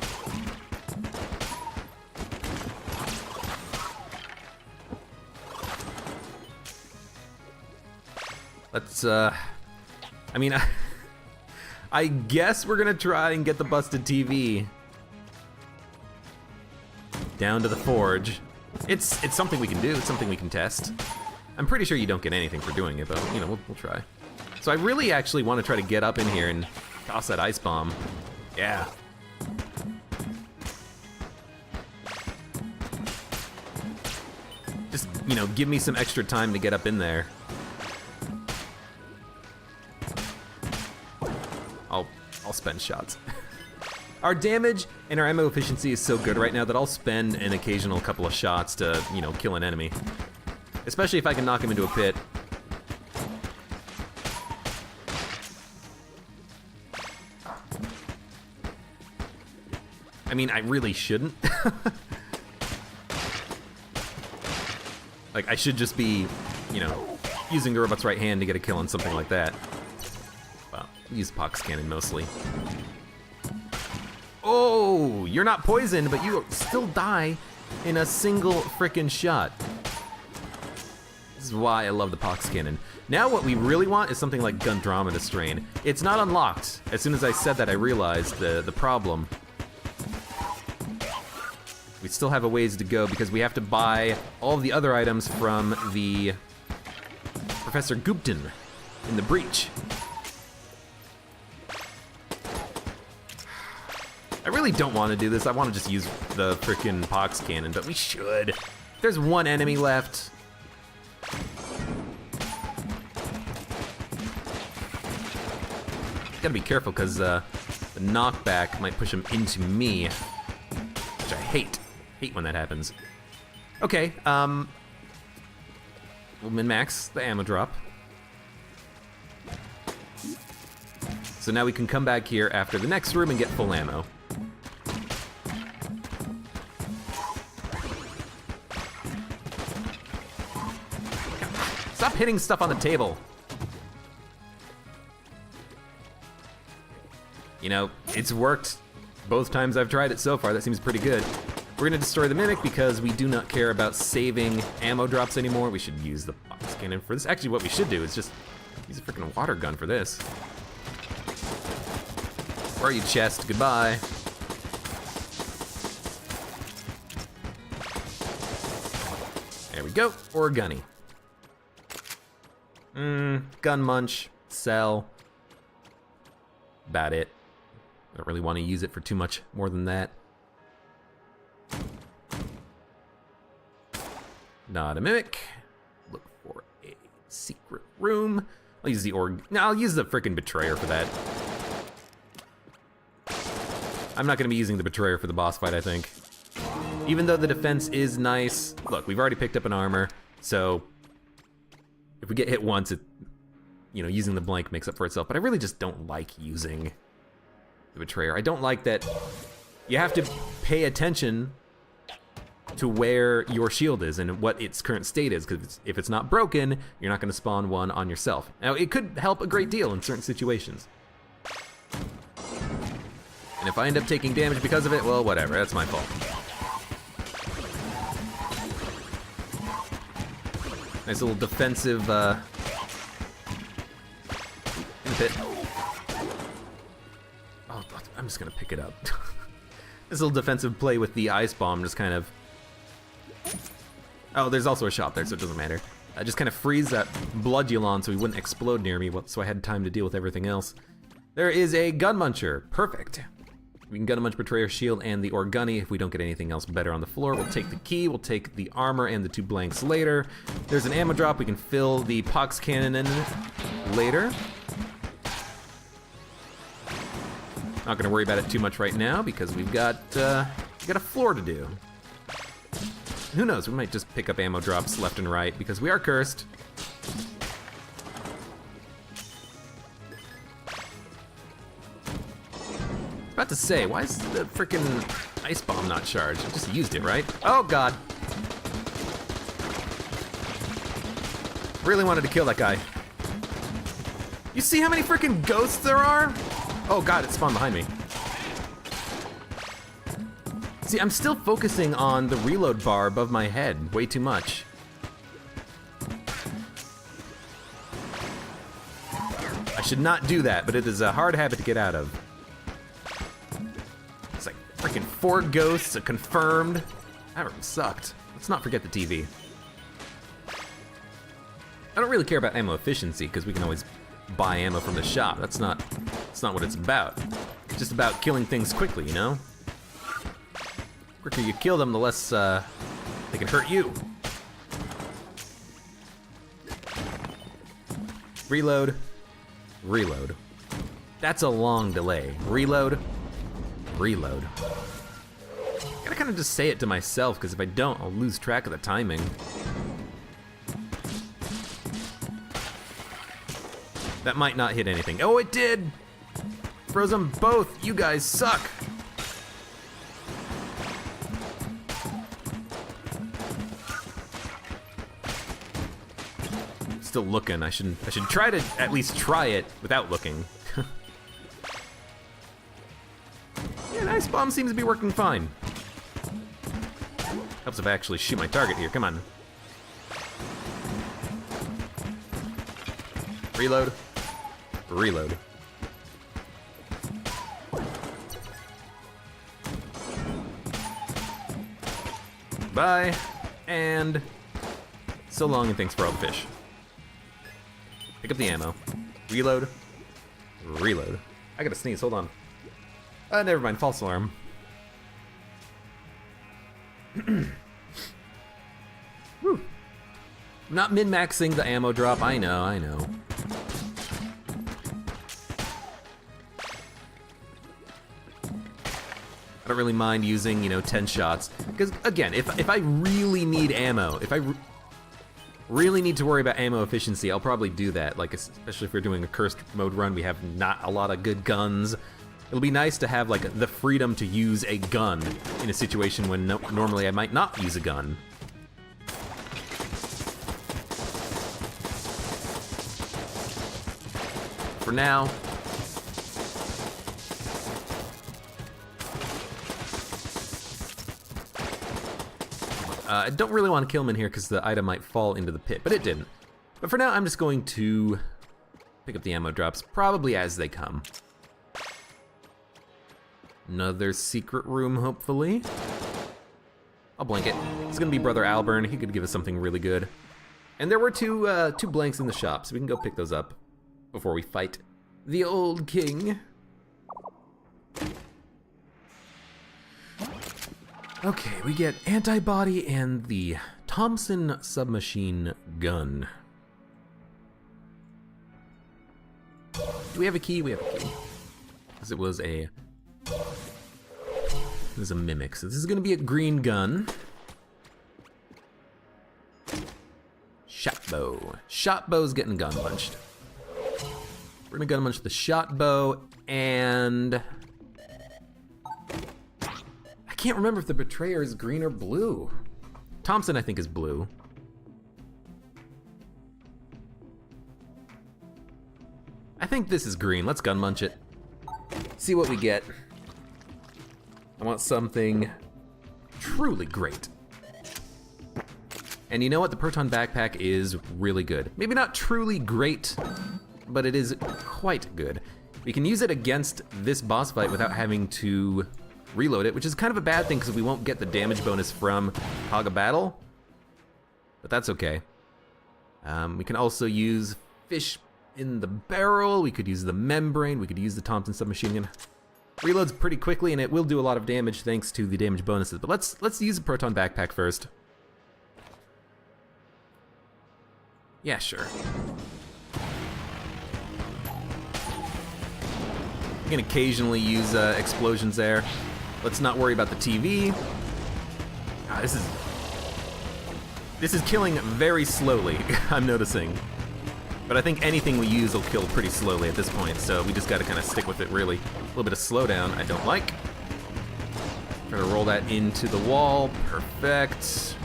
Let's, I mean, I guess we're gonna try and get the busted TV down to the forge. It's something we can do, it's something we can test. I'm pretty sure you don't get anything for doing it, but you know, we'll try. So I really actually want to try to get up in here and toss that ice bomb. Yeah. Just, you know, give me some extra time to get up in there. I'll I'll spend shots. Our damage and our ammo efficiency is so good right now that I'll spend an occasional couple of shots to, you know, kill an enemy. Especially if I can knock him into a pit. I mean, I really shouldn't. Like, I should just be, you know, using the robot's right hand to get a kill on something like that. Well, use Pox Cannon mostly. Oh, you're not poisoned, but you still die in a single frickin' shot. This is why I love the Pox Cannon. Now what we really want is something like Gundromeda Strain. It's not unlocked. As soon as I said that, I realized the problem. We still have a ways to go because we have to buy all of the other items from the Professor Gupton in the breach. I really don't want to do this. I want to just use the frickin' Pox Cannon, but we should. There's one enemy left. Gotta be careful because the knockback might push him into me, which I hate. Hate when that happens. Okay, we'll min-max the ammo drop. So now we can come back here after the next room and get full ammo. Stop hitting stuff on the table. You know, it's worked both times I've tried it so far. That seems pretty good. We're gonna destroy the Mimic because we do not care about saving ammo drops anymore. We should use the Pox Cannon for this. Actually, what we should do is just use a freaking water gun for this. Where are you, chest? Goodbye. There we go. Or a gunny. Gun munch. Sell. About it. I don't really want to use it for too much more than that. Not a Mimic. Look for a secret room. I'll use the No, I'll use the frickin' Betrayer for that. I'm not gonna be using the Betrayer for the boss fight, I think. Even though the defense is nice. Look, we've already picked up an armor, so if we get hit once, it, you know, using the blank makes up for itself. But I really just don't like using the Betrayer. I don't like that you have to pay attention to where your shield is and what its current state is, because if it's not broken, you're not going to spawn one on yourself. Now, it could help a great deal in certain situations. And if I end up taking damage because of it, well, whatever, that's my fault. Nice little defensive, pit. Oh, I'm just going to pick it up. This little defensive play with the ice bomb just kind of... Oh, there's also a shop there, so it doesn't matter. I just kind of freeze that Bloodulon so he wouldn't explode near me, so I had time to deal with everything else. There is a Gun Muncher. Perfect. We can Gun Munch Betrayer Shield and the Orgunny. If we don't get anything else better on the floor, we'll take the key, we'll take the armor and the 2 blanks later. There's an ammo drop. We can fill the Pox Cannon in later. Not gonna worry about it too much right now because we've got a floor to do. Who knows, we might just pick up ammo drops left and right because we are cursed. I was about to say, why is the frickin' ice bomb not charged? I just used it, right? Oh god. Really wanted to kill that guy. You see how many frickin' ghosts there are? Oh god, it spawned behind me. See, I'm still focusing on the reload bar above my head way too much. I should not do that, but it is a hard habit to get out of. It's like freaking 4 ghosts, a confirmed. That room sucked. Let's not forget the TV. I don't really care about ammo efficiency because we can always buy ammo from the shop. That's not what it's about. It's just about killing things quickly, you know? The quicker you kill them, the less they can hurt you. Reload. Reload. That's a long delay. Reload. Reload. Gotta kind of just say it to myself, because if I don't, I'll lose track of the timing. That might not hit anything. Oh, it did! Froze them both. You guys suck. Still looking. I should try to at least try it without looking. Yeah, an ice bomb seems to be working fine. Helps if I actually shoot my target here. Come on. Reload. Reload. Bye. And so long, and thanks for all the fish. Pick up the ammo. Reload. Reload. I gotta sneeze, hold on. Never mind, false alarm. Whew. Not min-maxing the ammo drop, I know, I know. I don't really mind using, 10 shots. Because, again, if I really need ammo, if I really need to worry about ammo efficiency, I'll probably do that. Like, especially if we're doing a cursed mode run, we have not a lot of good guns. It'll be nice to have, like, the freedom to use a gun in a situation when normally I might not use a gun. For now, I don't really want to kill him in here because the item might fall into the pit, but it didn't. But for now, I'm just going to pick up the ammo drops, probably as they come. Another secret room, hopefully. I'll blank it. It's gonna be Brother Alburn. He could give us something really good. And there were two blanks in the shop, so we can go pick those up before we fight the old king. Okay, we get antibody and the Thompson submachine gun. Do we have a key? We have a key. Because it was a mimic. So this is gonna be a green gun. Shot bow. Shot bow's getting gun punched. We're gonna gun punch the shot bow, and I can't remember if the betrayer is green or blue. Thompson, I think, is blue. I think this is green. Let's gun munch it. See what we get. I want something truly great. And you know what? The Proton Backpack is really good. Maybe not truly great, but it is quite good. We can use it against this boss fight without having to reload it, which is kind of a bad thing because we won't get the damage bonus from Hog of Battle, but that's okay. We can also use fish in the barrel, we could use the membrane, we could use the Thompson submachine gun. Reloads pretty quickly and it will do a lot of damage thanks to the damage bonuses, but let's use the Proton Backpack first. Yeah, sure. You can occasionally use explosions there. Let's not worry about the TV. This is killing very slowly, I'm noticing. But I think anything we use will kill pretty slowly at this point, so we just gotta kind of stick with it, really. A little bit of slowdown I don't like. Try to roll that into the wall. Perfect.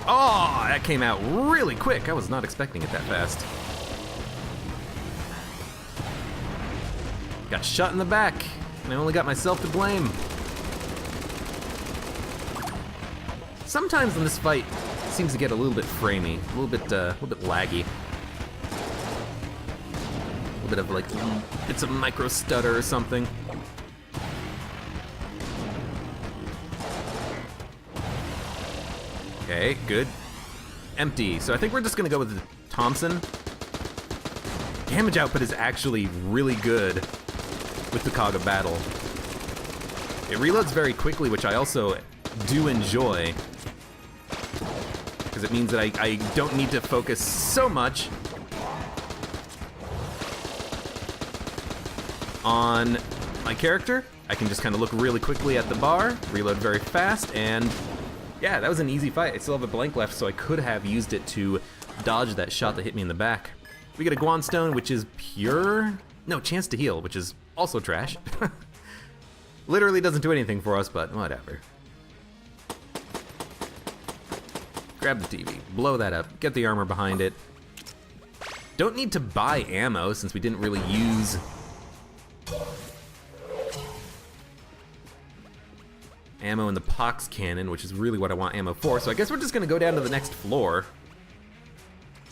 Oh, that came out really quick. I was not expecting it that fast. Got shot in the back, and I only got myself to blame. Sometimes in this fight, it seems to get a little bit framey, a little bit laggy. A little bit of like, it's a micro stutter or something. Okay, good. Empty. So I think we're just gonna go with the Thompson. Damage output is actually really good with the Cog of Battle. It reloads very quickly, which I also do enjoy, because it means that I don't need to focus so much on my character. I can just kind of look really quickly at the bar, reload very fast, and yeah, that was an easy fight. I still have a blank left, so I could have used it to dodge that shot that hit me in the back. We get a Guan Stone, which is pure... No, chance to heal, which is also trash. Literally doesn't do anything for us, but whatever. Grab the TV, blow that up, get the armor behind it. Don't need to buy ammo since we didn't really use ammo in the pox cannon, which is really what I want ammo for. So I guess we're just gonna go down to the next floor.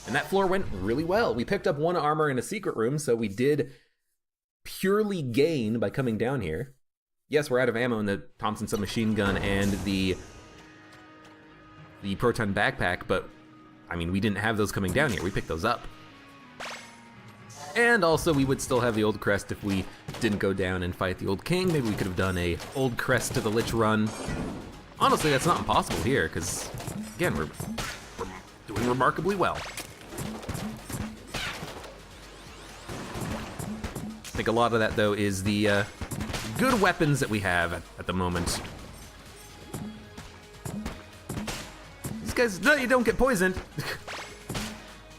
And that floor went really well. We picked up 1 armor in a secret room, so we did purely gain by coming down here. Yes, we're out of ammo in the Thompson submachine gun and the proton backpack, but I mean, we didn't have those coming down here. We picked those up. And also, we would still have the old crest if we didn't go down and fight the old king. Maybe we could have done a old crest to the Lich run. Honestly, that's not impossible here, because again, we're doing remarkably well. I think a lot of that, though, is the good weapons that we have at the moment. These guys, no, you don't get poisoned.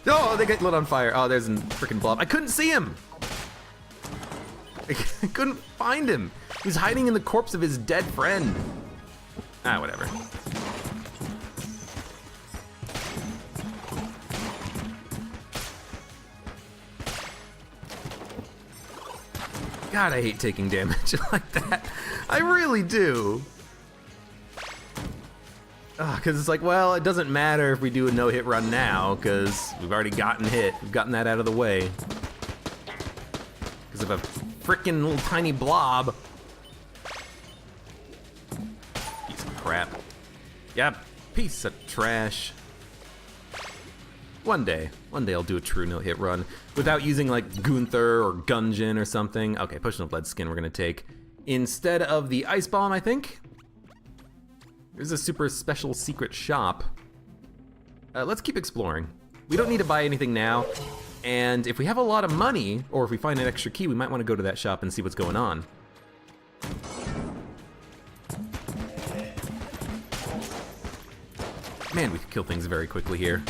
Oh, they get lit on fire. Oh, there's a freaking blob. I couldn't see him. I couldn't find him. He's hiding in the corpse of his dead friend. Ah, whatever. God, I hate taking damage like that. I really do. Because it's like, well, it doesn't matter if we do a no-hit run now, because we've already gotten hit. We've gotten that out of the way. Because of a frickin' little tiny blob. Piece of crap. Yep, piece of trash. One day I'll do a true no-hit run without using like Gunther or Gungeon or something. Okay, Potion of Blood Skin we're gonna take instead of the Ice Bomb, I think. There's a super special secret shop. Let's keep exploring. We don't need to buy anything now, and if we have a lot of money, or if we find an extra key, we might want to go to that shop and see what's going on. Man, we can kill things very quickly here.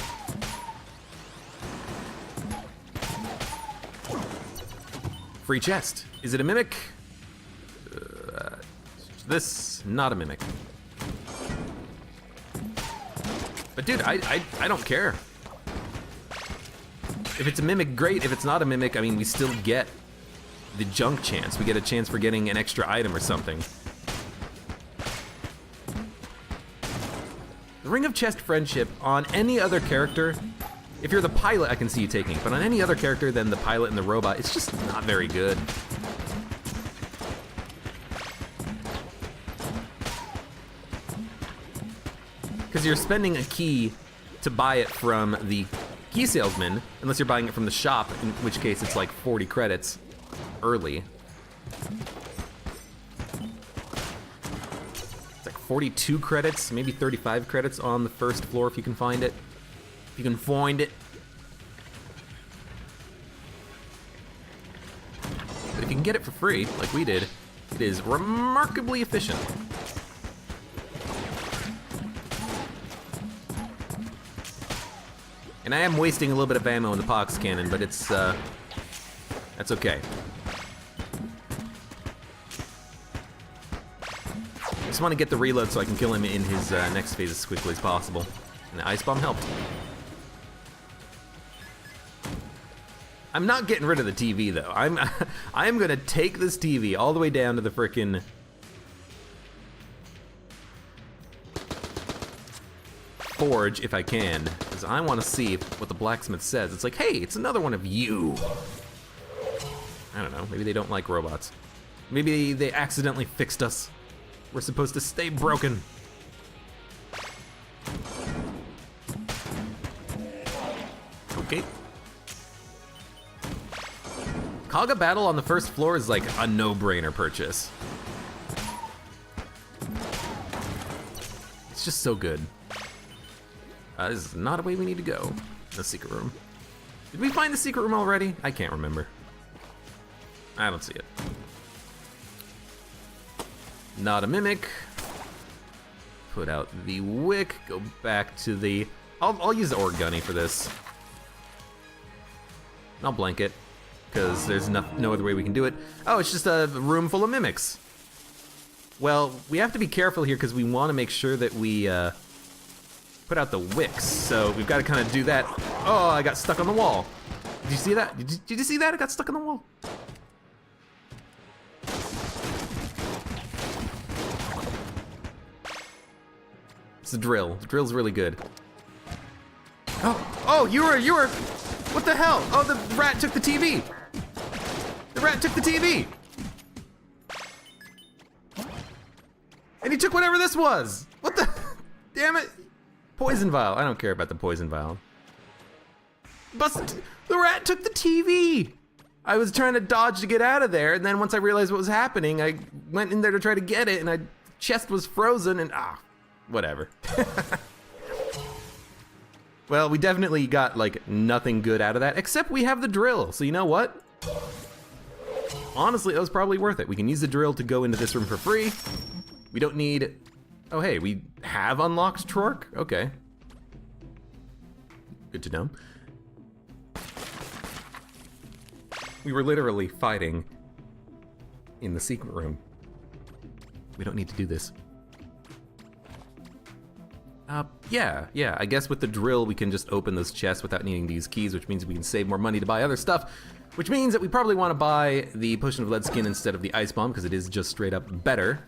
Free chest. Is it a mimic? This, not a mimic. But dude, I don't care. If it's a mimic, great. If it's not a mimic, I mean, we still get the junk chance. We get a chance for getting an extra item or something. The Ring of Chest Friendship on any other character, if you're the pilot, I can see you taking it, but on any other character than the pilot and the robot, it's just not very good. Because you're spending a key to buy it from the key salesman, unless you're buying it from the shop, in which case it's like 40 credits early. It's like 42 credits, maybe 35 credits on the first floor if you can find it. If you can find it. But if you can get it for free, like we did, it is remarkably efficient. And I am wasting a little bit of ammo in the pox cannon, but it's, that's okay. I just want to get the reload so I can kill him in his next phase as quickly as possible. And the Ice Bomb helped. I'm not getting rid of the TV though. I'm gonna take this TV all the way down to the frickin' forge if I can, because I want to see what the blacksmith says. It's like, hey, it's another one of you. I don't know, maybe they don't like robots. Maybe they accidentally fixed us. We're supposed to stay broken. Okay. Kaga Battle on the first floor is like a no-brainer purchase. It's just so good. This is not a way we need to go. The secret room. Did we find the secret room already? I can't remember. I don't see it. Not a mimic. Put out the wick. Go back to the... I'll use the orc gunny for this. I'll blank it, because there's no other way we can do it. Oh, it's just a room full of mimics. Well, we have to be careful here because we want to make sure that we put out the wicks. So we've got to kind of do that. Oh, I got stuck on the wall. Did you see that? Did you see that? I got stuck on the wall. It's a drill. The drill's really good. Oh, you were, what the hell? Oh, the rat took the TV. The rat took the TV. And he took whatever this was. What the, damn it. Poison vial, I don't care about the poison vial. Busted, the rat took the TV. I was trying to dodge to get out of there, and then once I realized what was happening, I went in there to try to get it, and my chest was frozen, and whatever. Well, we definitely got like nothing good out of that, except we have the drill. So you know what? Honestly, that was probably worth it. We can use the drill to go into this room for free. We don't need, oh hey, we have unlocked Trork? Okay. Good to know. We were literally fighting in the secret room. We don't need to do this. Yeah, I guess with the drill we can just open those chests without needing to use keys, which means we can save more money to buy other stuff, which means that we probably want to buy the Potion of Lead Skin instead of the Ice Bomb, because it is just straight up better.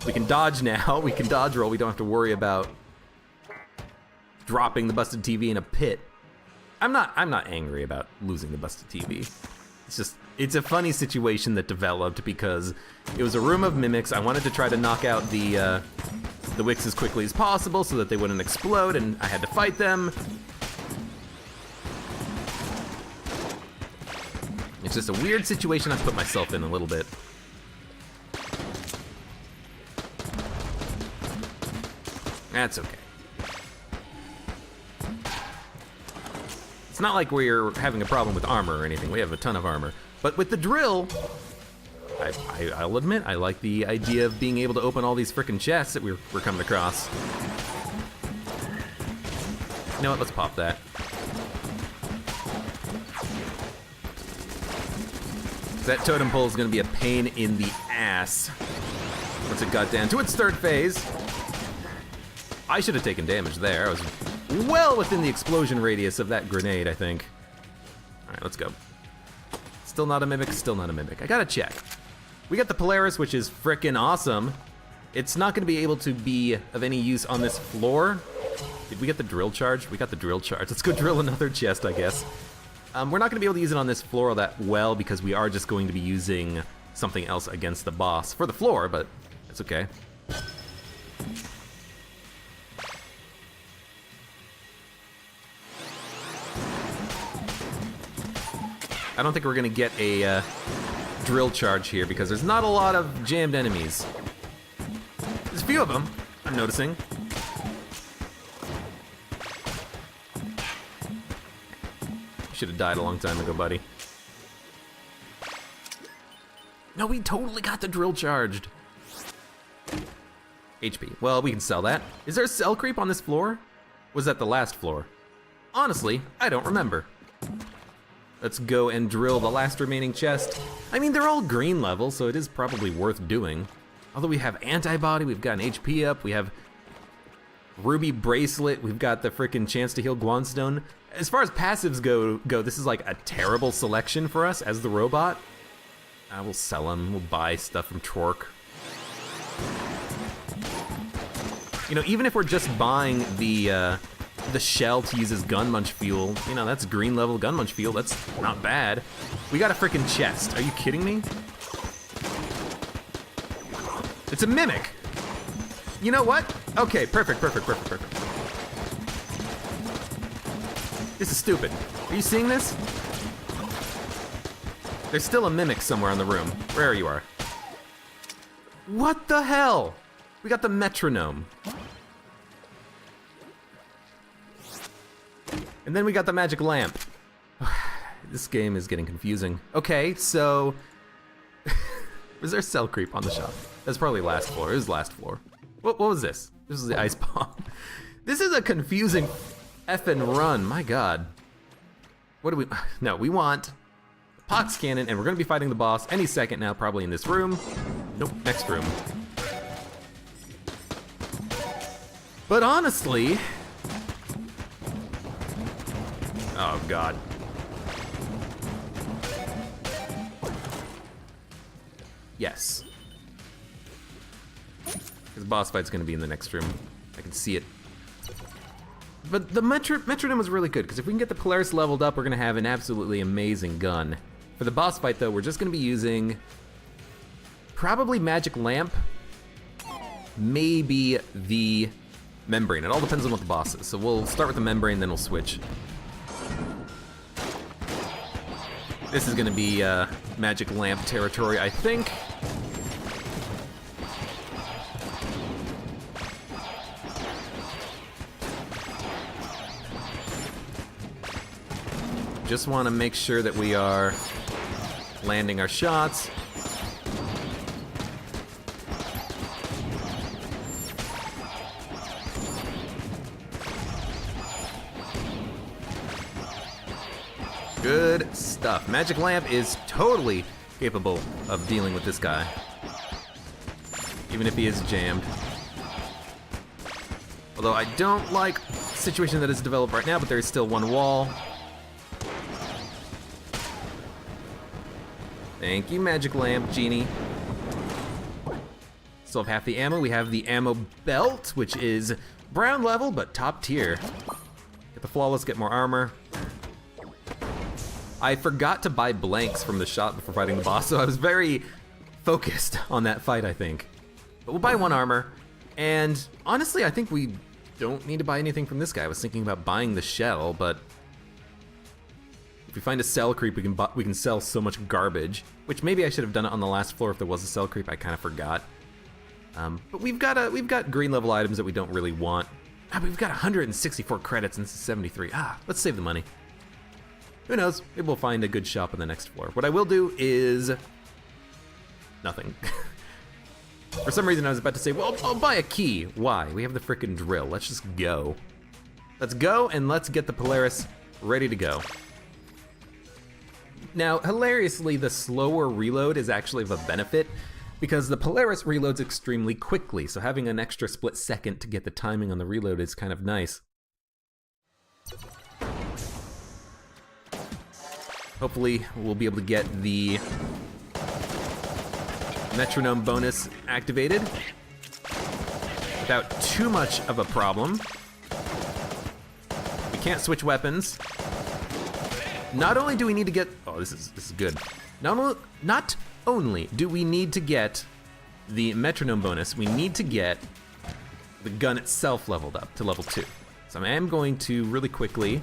We can dodge now, we can dodge roll, we don't have to worry about dropping the busted TV in a pit. I'm not angry about losing the busted TV. It's just, it's a funny situation that developed because it was a room of mimics. I wanted to try to knock out the wicks as quickly as possible so that they wouldn't explode, and I had to fight them. It's just a weird situation I put myself in a little bit. That's okay. It's not like we're having a problem with armor or anything. We have a ton of armor. But with the drill, I'll admit, I like the idea of being able to open all these frickin' chests that we're coming across. You know what, let's pop that. That totem pole is gonna be a pain in the ass once it got down to its third phase. I should have taken damage there. I was well within the explosion radius of that grenade, I think. All right, let's go. Still not a mimic, still not a mimic. I gotta check. We got the Polaris, which is frickin' awesome. It's not gonna be able to be of any use on this floor. Did we get the drill charge? We got the drill charge. Let's go drill another chest, I guess. We're not gonna be able to use it on this floor that well because we are just going to be using something else against the boss for the floor, but it's okay. I don't think we're gonna get a drill charge here because there's not a lot of jammed enemies. There's a few of them, I'm noticing. You should have died a long time ago, buddy. No, we totally got the drill charged. HP. Well, we can sell that. Is there a cell creep on this floor? Was that the last floor? Honestly, I don't remember. Let's go and drill the last remaining chest. I mean, they're all green level, so it is probably worth doing. Although we have antibody, we've got an HP up, we have ruby bracelet, we've got the frickin' chance to heal Guanstone. As far as passives go, this is like a terrible selection for us as the robot. We'll sell them, we'll buy stuff from Trork. You know, even if we're just buying the shell to use as gun munch fuel, you know, that's green level gun munch fuel, that's not bad. We got a frickin' chest, are you kidding me? It's a mimic. You know what? Okay, perfect. This is stupid. Are you seeing this? There's still a mimic somewhere in the room. Where you are. What the hell? We got the metronome. And then we got the magic lamp. This game is getting confusing. Okay, so... Was there cell creep on the shop? That's probably last floor. It was last floor. What was this? This is the ice bomb. This is a confusing effing run. My god. What do we... No, we want the Pox Cannon, and we're going to be fighting the boss any second now, probably in this room. Nope, next room. But honestly... Oh god. Yes. Because boss fight's gonna be in the next room. I can see it. But the metronome was really good, because if we can get the Polaris leveled up, we're gonna have an absolutely amazing gun. For the boss fight though, we're just gonna be using probably Magic Lamp, maybe the Membrane. It all depends on what the boss is. So we'll start with the Membrane, then we'll switch. This is gonna be Magic Lamp territory, I think. Just want to make sure that we are landing our shots. Good stuff. Magic Lamp is totally capable of dealing with this guy, even if he is jammed. Although I don't like the situation that is developed right now, but there is still one wall. Thank you, Magic Lamp, Genie. Still have half the ammo. We have the ammo belt, which is brown level, but top tier. Get the flawless, get more armor. I forgot to buy blanks from the shop before fighting the boss, so I was very focused on that fight, I think. But we'll buy one armor, and honestly, I think we don't need to buy anything from this guy. I was thinking about buying the shell, but if we find a cell creep, we can sell so much garbage, which maybe I should have done it on the last floor if there was a cell creep. I kind of forgot. But we've got green level items that we don't really want. But we've got 164 credits and 73. Let's save the money. Who knows? Maybe we'll find a good shop on the next floor. What I will do is nothing. For some reason I was about to say, well, I'll buy a key. Why? We have the frickin' drill. Let's just go. Let's go and let's get the Polaris ready to go. Now, hilariously, the slower reload is actually of a benefit because the Polaris reloads extremely quickly, so having an extra split second to get the timing on the reload is kind of nice. Hopefully, we'll be able to get the metronome bonus activated without too much of a problem. We can't switch weapons. Not only do we need to get, oh, this is good. Not only do we need to get the metronome bonus, we need to get the gun itself leveled up to level 2. So I am going to really quickly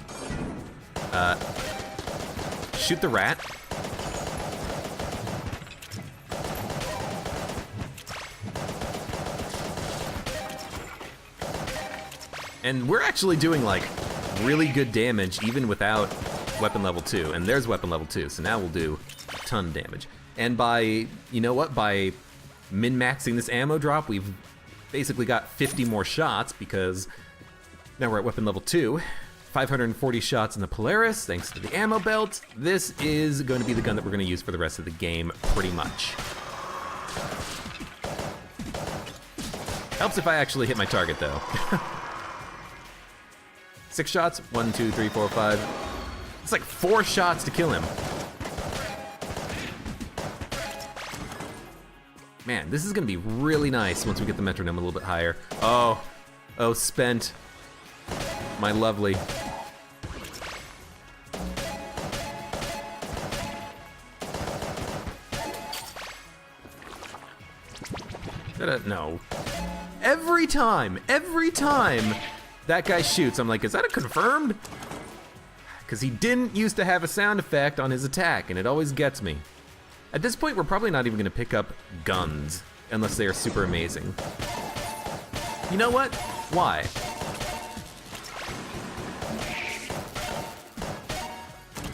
shoot the rat. And we're actually doing like really good damage even without weapon level 2, and there's weapon level 2, so now we'll do a ton of damage. And by, you know what, by min-maxing this ammo drop, we've basically got 50 more shots because now we're at weapon level 2. 540 shots in the Polaris, thanks to the ammo belt. This is going to be the gun that we're going to use for the rest of the game, pretty much. Helps if I actually hit my target, though. 6 shots, 1, 2, 3, 4, 5. It's like 4 shots to kill him. Man, this is gonna be really nice once we get the metronome a little bit higher. Oh, spent. My lovely. No. Every time that guy shoots, I'm like, is that a confirmed? Because he didn't used to have a sound effect on his attack, and it always gets me. At this point, we're probably not even going to pick up guns, unless they are super amazing. You know what? Why?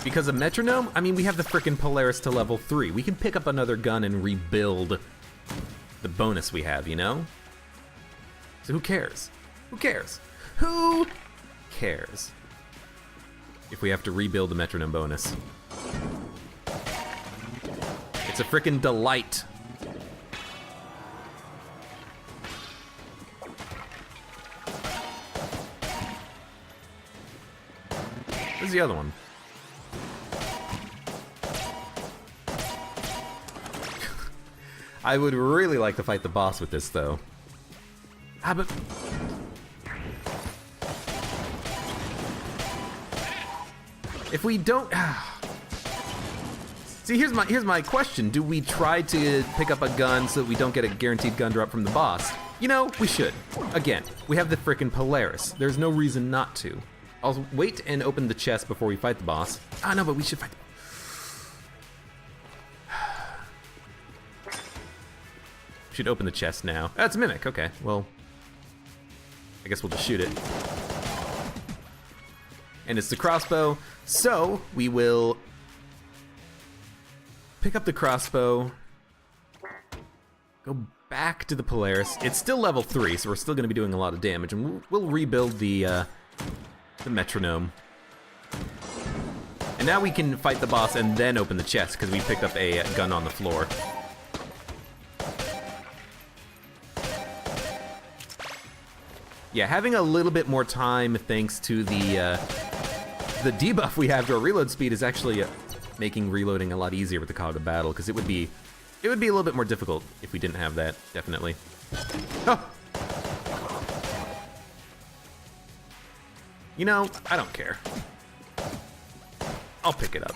Because a metronome, I mean, we have the frickin' Polaris to level 3. We can pick up another gun and rebuild the bonus we have, you know? So who cares? Who cares? Who cares if we have to rebuild the metronome bonus? It's a frickin' delight. Where's the other one? I would really like to fight the boss with this, though. Ah, but... if we don't... See, here's my question. Do we try to pick up a gun so that we don't get a guaranteed gun drop from the boss? You know, we should. Again, we have the frickin' Polaris. There's no reason not to. I'll wait and open the chest before we fight the boss. Ah, no, but we should fight the boss. Should open the chest now. That's a mimic, okay. Well, I guess we'll just shoot it. And it's the crossbow, so we will pick up the crossbow, go back to the Polaris. It's still level 3, so we're still gonna be doing a lot of damage, and we'll rebuild the metronome. And now we can fight the boss and then open the chest, because we picked up a gun on the floor. Yeah, having a little bit more time thanks to the debuff we have to our reload speed is actually making reloading a lot easier with the Cog of Battle, because it would be a little bit more difficult if we didn't have that, definitely. Oh! You know, I don't care. I'll pick it up.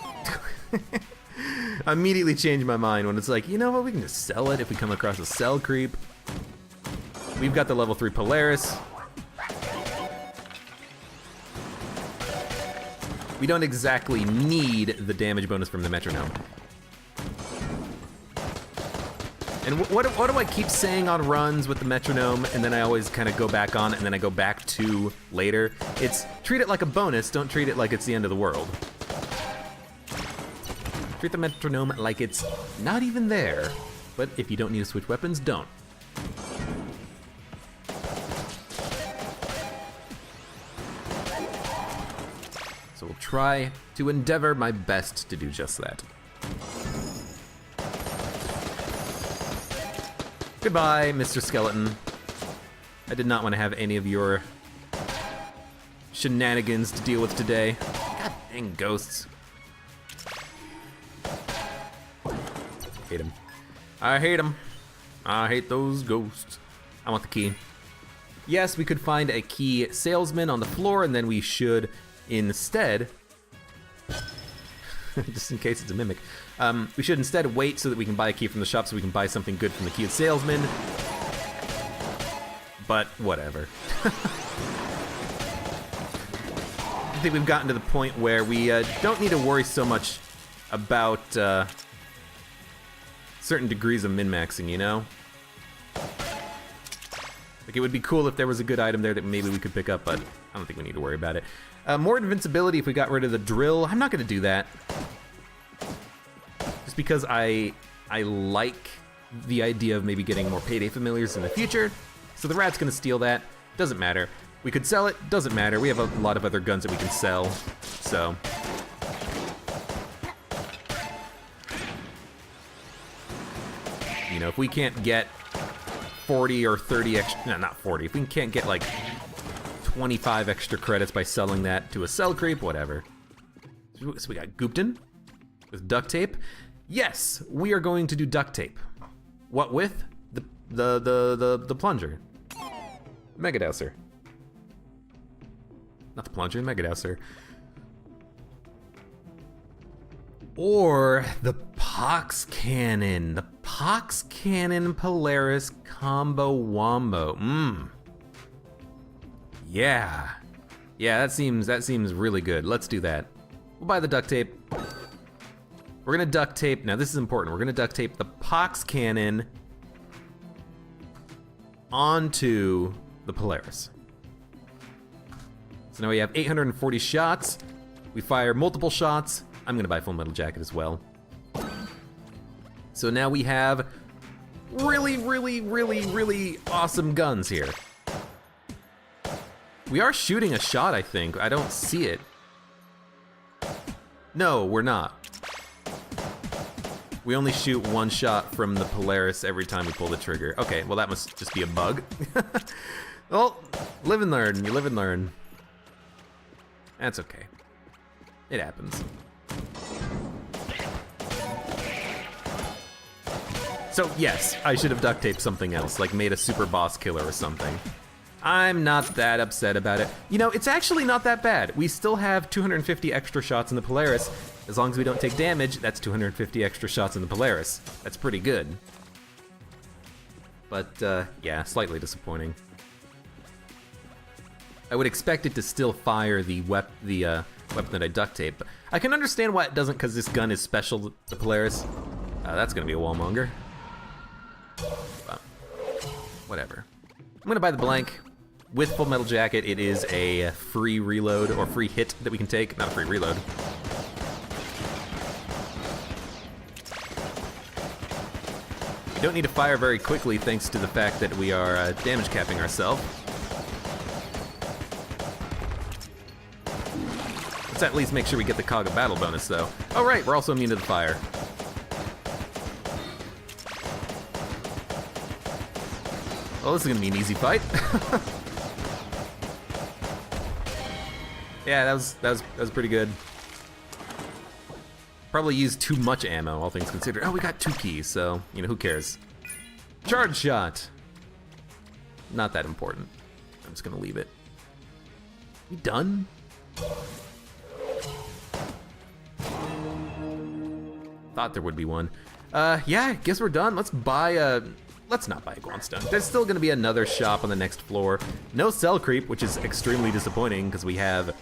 I immediately change my mind when it's like, you know what, we can just sell it if we come across a cell creep. We've got the level 3 Polaris. We don't exactly need the damage bonus from the metronome. And what do I keep saying on runs with the metronome, and then I always kind of go back on, and then I go back to later? It's treat it like a bonus, don't treat it like it's the end of the world. Treat the metronome like it's not even there, but if you don't need to switch weapons, don't. So we'll try to endeavor my best to do just that. Goodbye, Mr. Skeleton. I did not want to have any of your shenanigans to deal with today. God dang ghosts. Hate him. I hate him. I hate those ghosts. I want the key. Yes, we could find a key salesman on the floor, and then we should instead, just in case it's a mimic, we should instead wait so that we can buy a key from the shop so we can buy something good from the key salesman. But whatever. I think we've gotten to the point where we don't need to worry so much about certain degrees of min-maxing, you know? Like, it would be cool if there was a good item there that maybe we could pick up, but I don't think we need to worry about it. More invincibility if we got rid of the drill. I'm not going to do that. Just because I like the idea of maybe getting more Payday Familiars in the future. So the rat's going to steal that. Doesn't matter. We could sell it. Doesn't matter. We have a lot of other guns that we can sell. So... you know, if we can't get 40 or 30 extra... no, not 40. If we can't get, like, 25 extra credits by selling that to a cell creep, whatever. So we got Goopton with duct tape. Yes, we are going to do duct tape. What with? The plunger. Mega Dowser. Not the plunger, Mega Dowser. Or the Pox Cannon. The Pox Cannon Polaris Combo Wombo. Yeah. Yeah, that seems really good. Let's do that. We'll buy the duct tape. We're gonna duct tape, now this is important, we're gonna duct tape the Pox Cannon onto the Polaris. So now we have 840 shots. We fire multiple shots, I'm gonna buy Full Metal Jacket as well. So now we have really, really, really, really awesome guns here. We are shooting a shot, I think. I don't see it. No, we're not. We only shoot one shot from the Polaris every time we pull the trigger. Okay, well that must just be a bug. Well, live and learn. You live and learn. That's okay. It happens. So yes, I should have duct taped something else, like made a super boss killer or something. I'm not that upset about it. You know, it's actually not that bad. We still have 250 extra shots in the Polaris. As long as we don't take damage, that's 250 extra shots in the Polaris. That's pretty good. But, yeah, slightly disappointing. I would expect it to still fire the weapon that I duct tape. But I can understand why it doesn't, because this gun is special, the Polaris. That's gonna be a wallmonger. But, whatever. I'm gonna buy the blank. With Full Metal Jacket, it is a free reload, or free hit that we can take, not a free reload. We don't need to fire very quickly thanks to the fact that we are damage capping ourselves. Let's at least make sure we get the Cog of Battle bonus though. Oh right, we're also immune to the fire. Well, this is gonna be an easy fight. Yeah, that was pretty good. Probably used too much ammo, all things considered. Oh, we got 2 keys, so, you know, who cares? Charge shot! Not that important. I'm just gonna leave it. We done? Thought there would be one. Yeah, I guess we're done. Let's buy a... Let's not buy a Guanstone. There's still gonna be another shop on the next floor. No cell creep, which is extremely disappointing because we have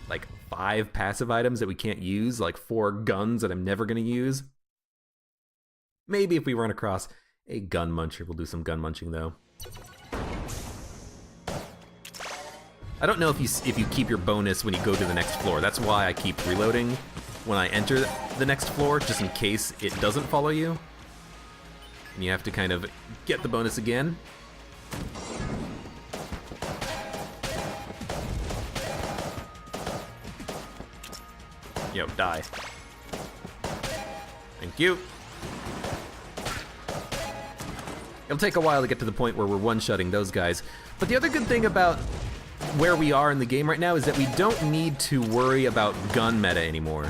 like 5 passive items that we can't use, like 4 guns that I'm never gonna use. Maybe if we run across a gun muncher, we'll do some gun munching though. I don't know if you keep your bonus when you go to the next floor. That's why I keep reloading when I enter the next floor, just in case it doesn't follow you. And you have to kind of get the bonus again. Yo, die. Thank you. It'll take a while to get to the point where we're one-shotting those guys. But the other good thing about where we are in the game right now is that we don't need to worry about gun meta anymore.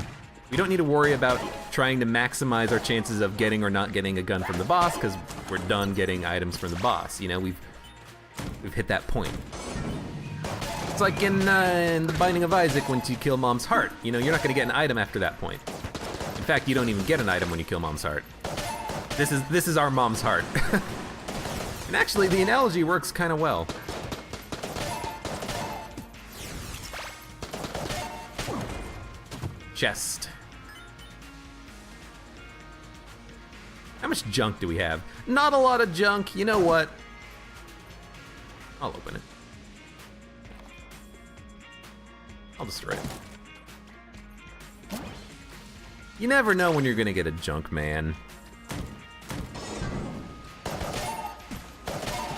We don't need to worry about trying to maximize our chances of getting or not getting a gun from the boss, because we're done getting items from the boss. You know, we've hit that point. It's like in The Binding of Isaac, once you kill Mom's heart. You know, you're not going to get an item after that point. In fact, you don't even get an item when you kill Mom's heart. This is our Mom's heart. And actually, the analogy works kind of well. Chest. How much junk do we have? Not a lot of junk. You know what? I'll open it. I'll destroy it. You never know when you're gonna get a junk man.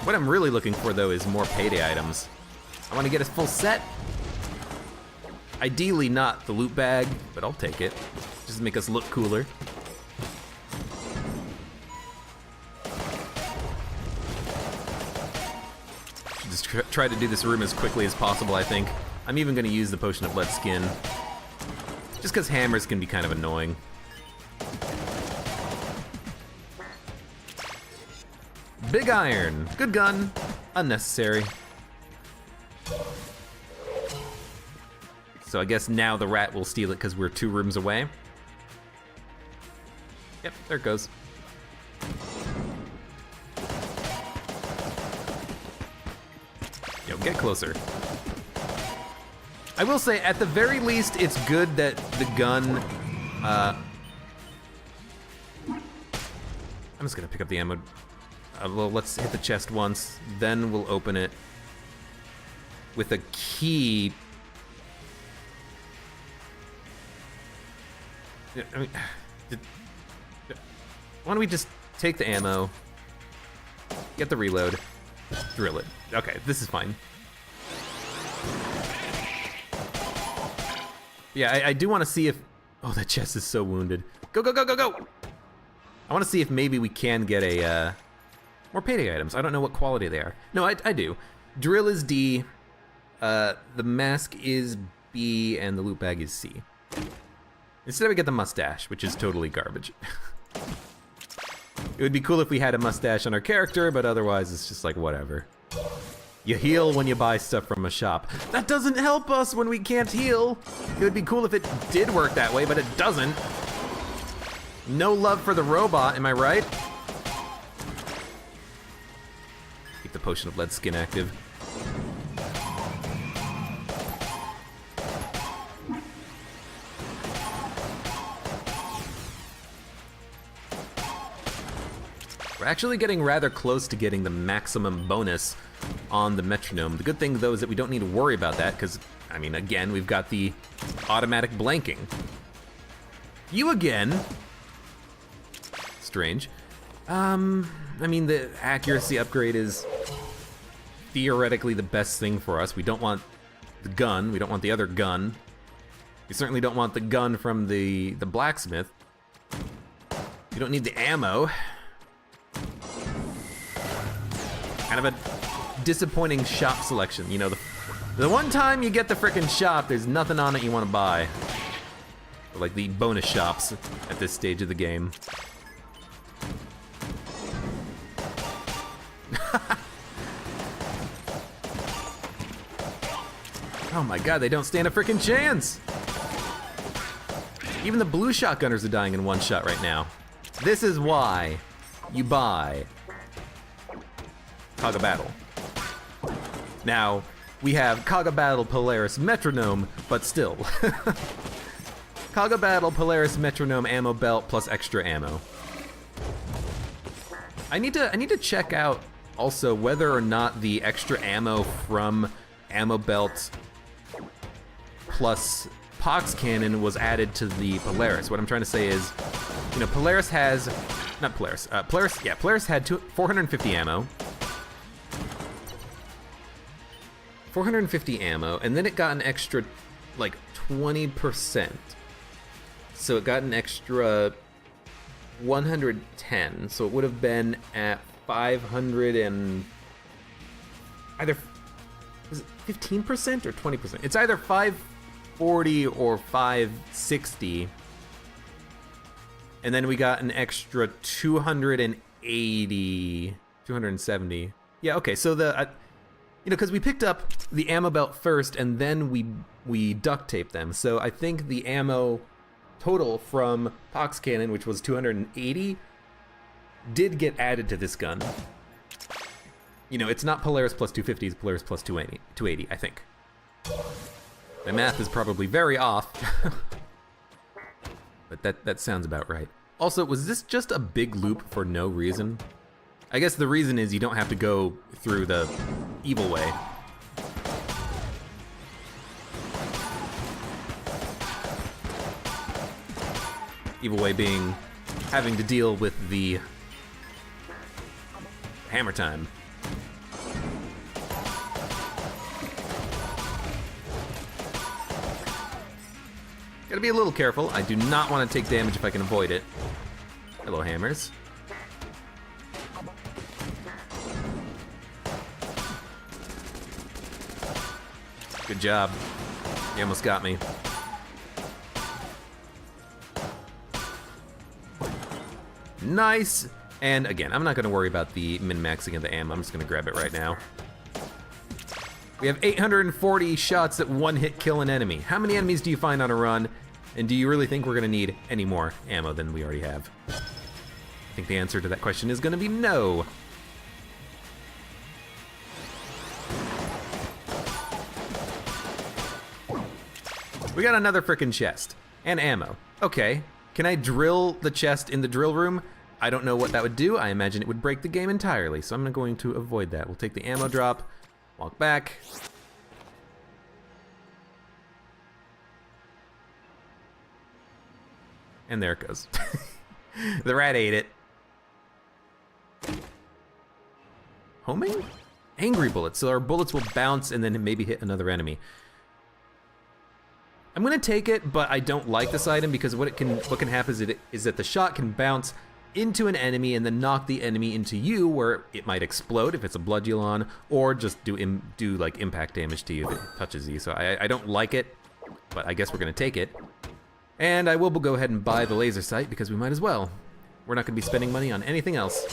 What I'm really looking for though is more payday items. I want to get a full set. Ideally not the loot bag, but I'll take it. Just to make us look cooler. Just try to do this room as quickly as possible, I think. I'm even going to use the Potion of Blood Skin. Just because hammers can be kind of annoying. Big Iron. Good gun. Unnecessary. So I guess now the rat will steal it because we're 2 rooms away. Yep, there it goes. Yo, get closer. I will say, at the very least, it's good that the gun, I'm just gonna pick up the ammo. Well, let's hit the chest once, then we'll open it with a key. I mean, why don't we just take the ammo, get the reload, drill it. Okay, this is fine. Yeah, I do want to see if... Oh, that chest is so wounded. Go, go, go, go, go! I want to see if maybe we can get a... more payday items. I don't know what quality they are. No, I do. Drill is D, the mask is B, and the loot bag is C. Instead we get the mustache, which is totally garbage. It would be cool if we had a mustache on our character, but otherwise it's just like whatever. You heal when you buy stuff from a shop. That doesn't help us when we can't heal. It would be cool if it did work that way, but it doesn't. No love for the robot, am I right? Keep the potion of lead skin active. We're actually getting rather close to getting the maximum bonus on the metronome. The good thing, though, is that we don't need to worry about that, because, I mean, again, we've got the automatic blanking. You again? Strange. I mean, the accuracy upgrade is theoretically the best thing for us. We don't want the gun. We don't want the other gun. We certainly don't want the gun from the blacksmith. We don't need the ammo. Kind of a disappointing shop selection. You know, the one time you get the frickin' shop, there's nothing on it you want to buy. Like the bonus shops at this stage of the game. Oh my god, they don't stand a frickin' chance! Even the blue shotgunners are dying in one shot right now. This is why you buy Kaga Battle. Now, we have Kaga Battle Polaris Metronome, but still. Kaga Battle Polaris Metronome ammo belt plus extra ammo. I need to check out also whether or not the extra ammo from ammo belt plus Pox Cannon was added to the Polaris. What I'm trying to say is, you know, Polaris has, not Polaris, Polaris had 450 ammo. 450 ammo, and then it got an extra, like, 20%. So it got an extra 110, so it would have been at 500 and... either, was it 15% or 20%? It's either 540 or 560. And then we got an extra 280, 270. Yeah, okay, so the... you know, because we picked up the ammo belt first, and then we duct taped them. So I think the ammo total from Pox Cannon, which was 280, did get added to this gun. You know, it's not Polaris plus 250, it's Polaris plus 280, I think. My math is probably very off, but that sounds about right. Also, was this just a big loop for no reason? I guess the reason is you don't have to go through the evil way. Evil way being having to deal with the hammer time. Gotta be a little careful. I do not want to take damage if I can avoid it. Hello, hammers. Good job. You almost got me. Nice! And again, I'm not going to worry about the min-maxing of the ammo. I'm just going to grab it right now. We have 840 shots that one-hit kill an enemy. How many enemies do you find on a run? And do you really think we're going to need any more ammo than we already have? I think the answer to that question is going to be no. We got another frickin' chest. And ammo. Okay. Can I drill the chest in the drill room? I don't know what that would do. I imagine it would break the game entirely, so I'm going to avoid that. We'll take the ammo drop, walk back. And there it goes. The rat ate it. Homing? Angry bullets. So our bullets will bounce and then maybe hit another enemy. I'm gonna take it, but I don't like this item because what can happen is that the shot can bounce into an enemy and then knock the enemy into you, where it might explode if it's a Bloodulon, or just do like impact damage to you if it touches you. So I don't like it, but I guess we're gonna take it. And I will go ahead and buy the laser sight because we might as well. We're not gonna be spending money on anything else.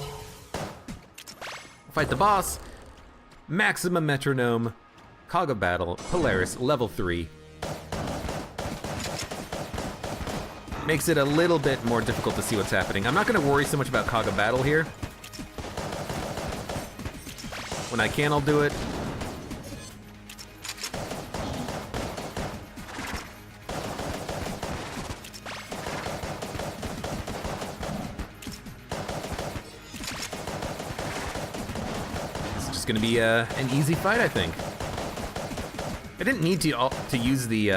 Fight the boss. Maximum Metronome, Cog of Battle, Polaris, level 3. Makes it a little bit more difficult to see what's happening. I'm not gonna worry so much about Cog of Battle here. When I can, I'll do it. This is just gonna be an easy fight, I think. I didn't need to use the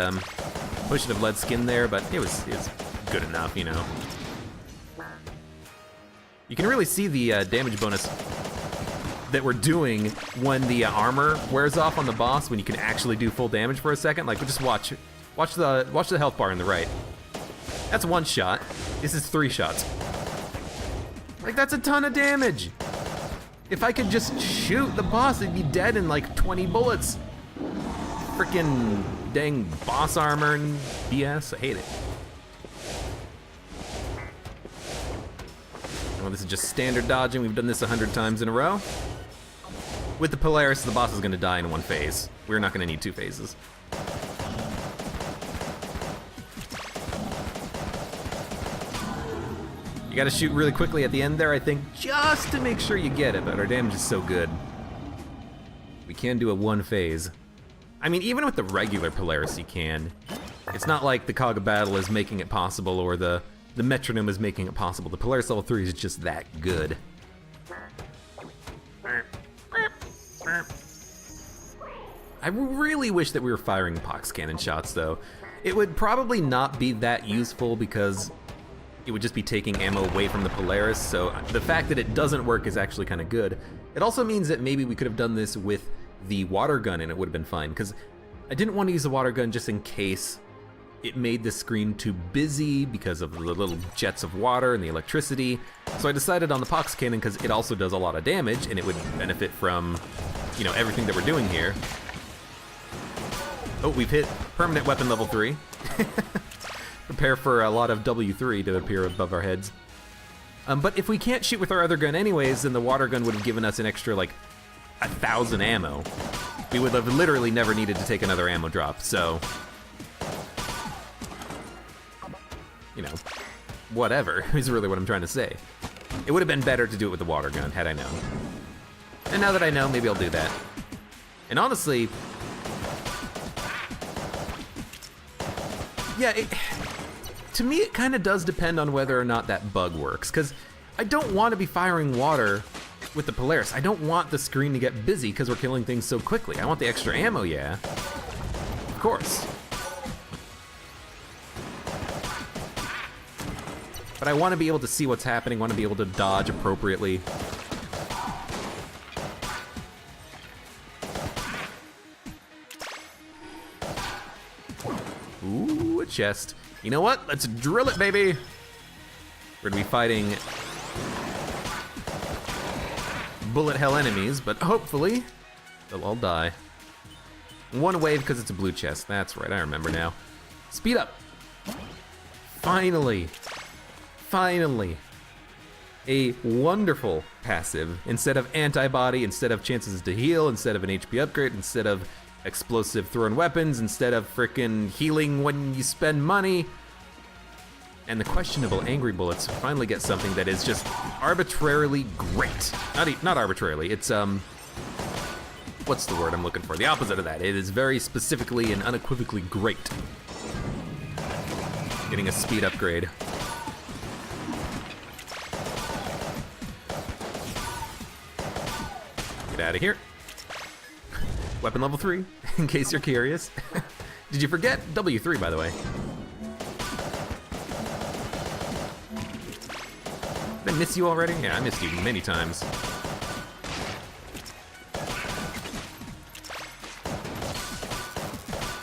Potion of Lead Skin there, but it was good enough, you know. You can really see the damage bonus that we're doing when the armor wears off on the boss, when you can actually do full damage for a second. Like, just watch the health bar on the right. That's 1 shot. This is 3 shots. Like, that's a ton of damage. If I could just shoot the boss, it'd be dead in like 20 bullets. Freaking dang boss armor and BS. I hate it. Well, this is just standard dodging. We've done this 100 times in a row. With the Polaris, the boss is going to die in 1 phase. We're not going to need 2 phases. You got to shoot really quickly at the end there, I think, just to make sure you get it, but our damage is so good. We can do a 1 phase. I mean, even with the regular Polaris, you can. It's not like the Cog of Battle is making it possible, or the Metronome is making it possible. The Polaris level 3 is just that good. I really wish that we were firing pox cannon shots, though. It would probably not be that useful because it would just be taking ammo away from the Polaris, so the fact that it doesn't work is actually kind of good. It also means that maybe we could have done this with the water gun and it would have been fine, because I didn't want to use the water gun just in case it made the screen too busy because of the little jets of water and the electricity. So I decided on the pox cannon because it also does a lot of damage and it would benefit from, you know, everything that we're doing here. Oh, we've hit permanent weapon level 3. Prepare for a lot of W3 to appear above our heads. But if we can't shoot with our other gun anyways, then the water gun would have given us an extra, like, 1,000 ammo. We would have literally never needed to take another ammo drop, so... you know, whatever is really what I'm trying to say. It would have been better to do it with the water gun, had I known. And now that I know, maybe I'll do that. And honestly... yeah, to me it kind of does depend on whether or not that bug works, because I don't want to be firing water with the Polaris. I don't want the screen to get busy because we're killing things so quickly. I want the extra ammo, yeah. Of course. But I want to be able to see what's happening, want to be able to dodge appropriately. Ooh, a chest. You know what? Let's drill it, baby. We're gonna be fighting bullet hell enemies, but hopefully they'll all die. 1 wave because it's a blue chest. That's right, I remember now. Speed up. Finally. Finally. A wonderful passive. Instead of antibody, instead of chances to heal, instead of an HP upgrade, instead of explosive thrown weapons, instead of frickin' healing when you spend money. And the questionable angry bullets finally get something that is just arbitrarily great. Not arbitrarily, it's what's the word I'm looking for? The opposite of that. It is very specifically and unequivocally great. Getting a speed upgrade. Get out of here. Weapon level 3, in case you're curious. Did you forget? W3, by the way. Did I miss you already? Yeah, I missed you many times.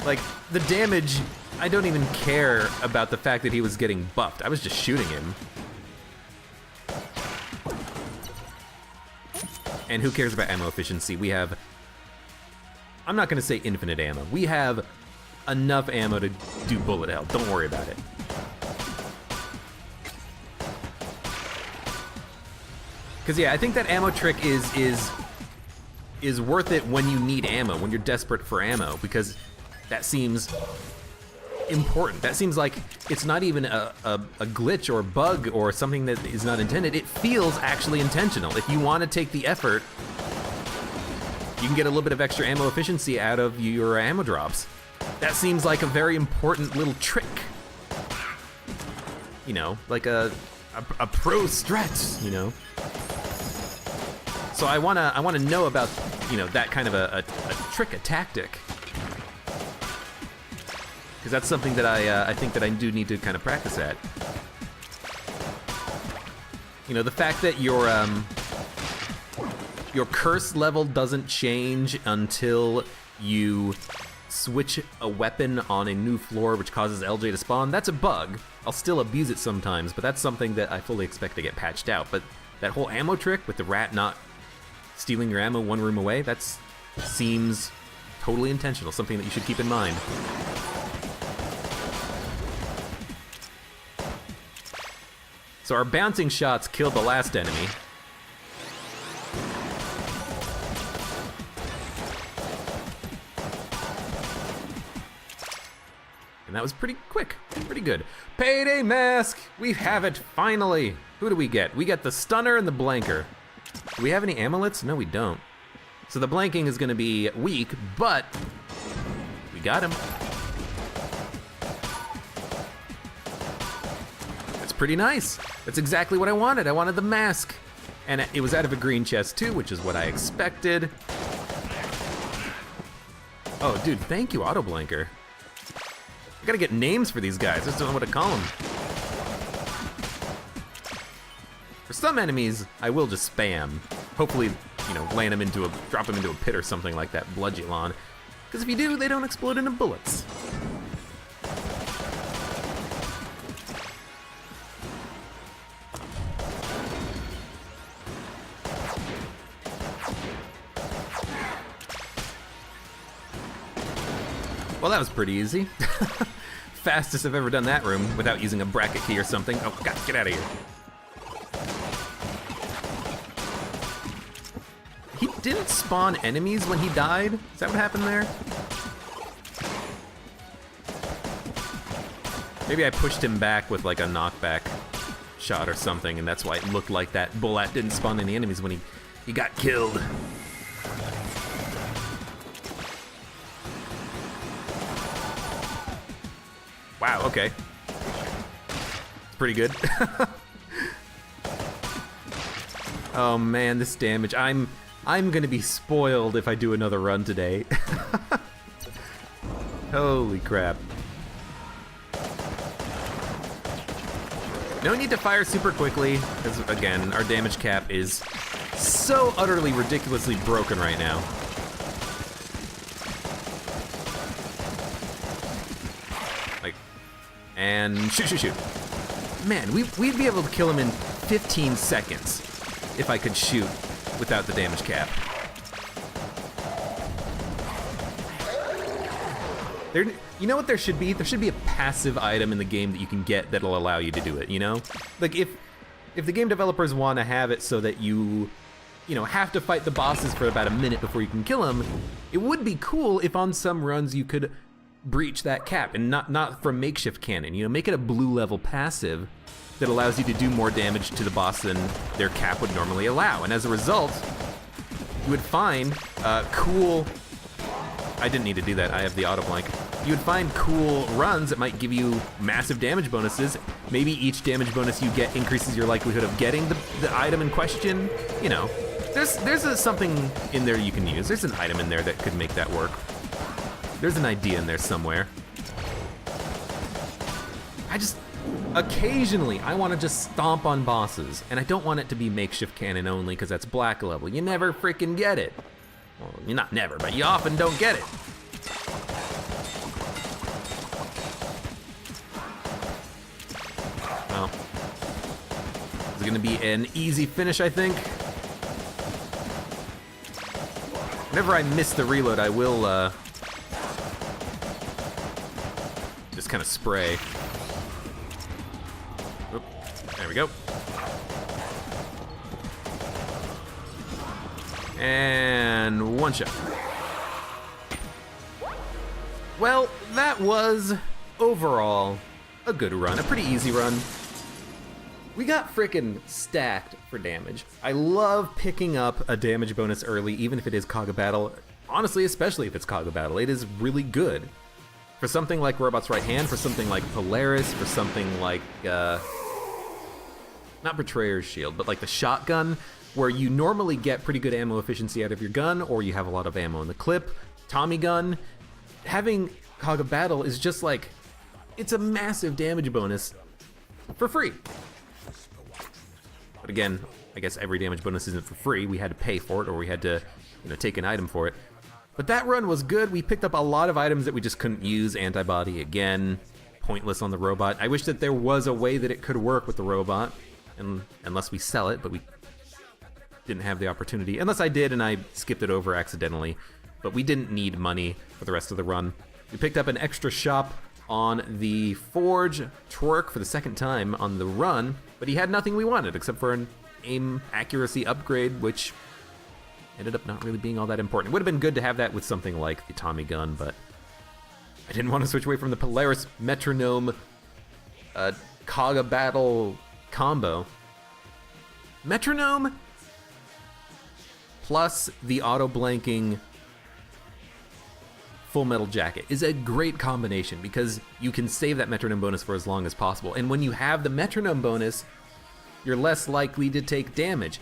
Like, the damage, I don't even care about the fact that he was getting buffed. I was just shooting him. And who cares about ammo efficiency? We have, I'm not gonna say infinite ammo. We have enough ammo to do bullet hell. Don't worry about it. Because yeah, I think that ammo trick is worth it when you need ammo, when you're desperate for ammo, because that seems important. That seems like it's not even a glitch or a bug or something that is not intended. It feels actually intentional. If you want to take the effort, you can get a little bit of extra ammo efficiency out of your ammo drops. That seems like a very important little trick. You know, like a pro strat, you know? So I wanna know about, you know, that kind of a trick, a tactic. Because that's something that I think that I do need to kind of practice at. You know, the fact that your curse level doesn't change until you switch a weapon on a new floor, which causes LJ to spawn, that's a bug. I'll still abuse it sometimes, but that's something that I fully expect to get patched out. But that whole ammo trick with the rat not stealing your ammo one room away, that seems totally intentional, something that you should keep in mind. So our bouncing shots killed the last enemy. And that was pretty quick, pretty good. Payday mask, we have it finally. Who do we get? We get the stunner and the blanker. Do we have any amulets? No, we don't. So the blanking is gonna be weak, but we got him. That's pretty nice. That's exactly what I wanted. I wanted the mask. And it was out of a green chest too, which is what I expected. Oh, dude, thank you, Auto Blanker. I gotta get names for these guys. I just don't know what to call them. For some enemies, I will just spam. Hopefully, you know, drop them into a pit or something like that, Bludgeon. Because if you do, they don't explode into bullets. Well, that was pretty easy. Fastest I've ever done that room without using a bracket key or something. Oh, God, get out of here. He didn't spawn enemies when he died? Is that what happened there? Maybe I pushed him back with like a knockback shot or something, and that's why it looked like that bullet didn't spawn any enemies when he got killed. Wow, okay. It's pretty good. Oh man, this damage. I'm gonna be spoiled if I do another run today. Holy crap. No need to fire super quickly, because again, our damage cap is so utterly ridiculously broken right now. And shoot. Man, we'd be able to kill him in 15 seconds if I could shoot without the damage cap. You know what there should be? There should be a passive item in the game that you can get that'll allow you to do it, you know? Like if the game developers want to have it so that you know, have to fight the bosses for about a minute before you can kill them, it would be cool if on some runs you could breach that cap, and not from makeshift cannon, you know, make it a blue level passive that allows you to do more damage to the boss than their cap would normally allow. And as a result, you would find cool, I didn't need to do that, I have the auto blank. You would find cool runs that might give you massive damage bonuses. Maybe each damage bonus you get increases your likelihood of getting the item in question. You know, there's something in there you can use. There's an item in there that could make that work. There's an idea in there somewhere. Occasionally, I want to just stomp on bosses, and I don't want it to be makeshift cannon only because that's black level. You never freaking get it. Well, you're not never, but you often don't get it. Well, it's gonna be an easy finish, I think. Whenever I miss the reload, I will just kind of spray. Oop, there we go. And one shot. Well, that was overall a good run, a pretty easy run. We got frickin' stacked for damage. I love picking up a damage bonus early, even if it is Kaga Battle. Honestly, especially if it's Kaga Battle, it is really good. For something like Robot's Right Hand, for something like Polaris, for something like, not Betrayer's Shield, but like the shotgun, where you normally get pretty good ammo efficiency out of your gun, or you have a lot of ammo in the clip. Tommy gun, having Kaga Battle is just like, it's a massive damage bonus for free. But again, I guess every damage bonus isn't for free. We had to pay for it, or we had to, take an item for it. But that run was good. We picked up a lot of items that we just couldn't use. Antibody, again, pointless on the robot. I wish that there was a way that it could work with the robot, unless we sell it, but we didn't have the opportunity. Unless I did and I skipped it over accidentally. But we didn't need money for the rest of the run. We picked up an extra shop on the Forge Twerk for the second time on the run, but he had nothing we wanted except for an aim accuracy upgrade, which ended up not really being all that important. It would have been good to have that with something like the Tommy gun, but I didn't want to switch away from the Polaris Metronome Kaga Battle combo. Metronome plus the auto-blanking Full Metal Jacket is a great combination because you can save that metronome bonus for as long as possible. And when you have the metronome bonus, you're less likely to take damage.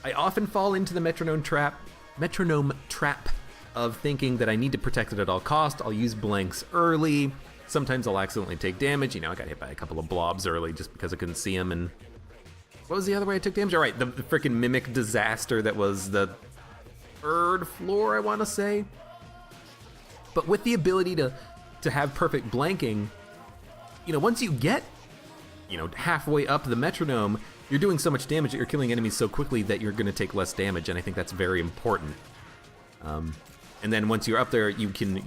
I often fall into the metronome trap of thinking that I need to protect it at all costs. I'll use blanks early. Sometimes I'll accidentally take damage. I got hit by a couple of blobs early just because I couldn't see them. And what was the other way I took damage? All right, the freaking mimic disaster that was the third floor, I want to say. But with the ability to have perfect blanking, once you get, halfway up the metronome, you're doing so much damage that you're killing enemies so quickly that you're going to take less damage, and I think that's very important. And then once you're up there, you can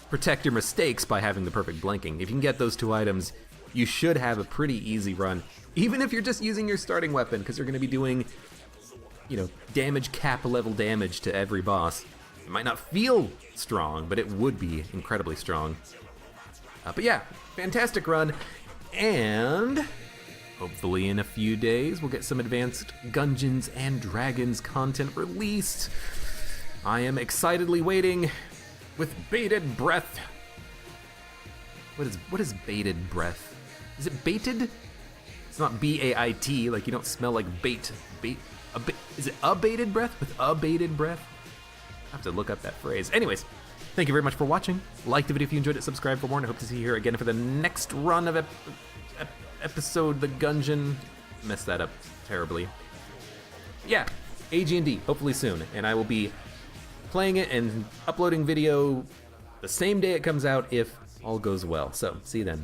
protect your mistakes by having the perfect blanking. If you can get those two items, you should have a pretty easy run, even if you're just using your starting weapon, because you're going to be doing, damage cap level damage to every boss. It might not feel strong, but it would be incredibly strong. But yeah, fantastic run, and hopefully in a few days we'll get some advanced Gungeons and Dragons content released. I am excitedly waiting with bated breath. What is bated breath? Is it baited? It's not B-A-I-T, like you don't smell like bait. Is it a bated breath with a bated breath? I have to look up that phrase. Anyways, thank you very much for watching. Like the video if you enjoyed it, subscribe for more, and I hope to see you here again for the next run of episode The Gungeon. Messed that up terribly. Yeah, AG&D, hopefully soon, and I will be playing it and uploading video the same day it comes out if all goes well. So, see you then.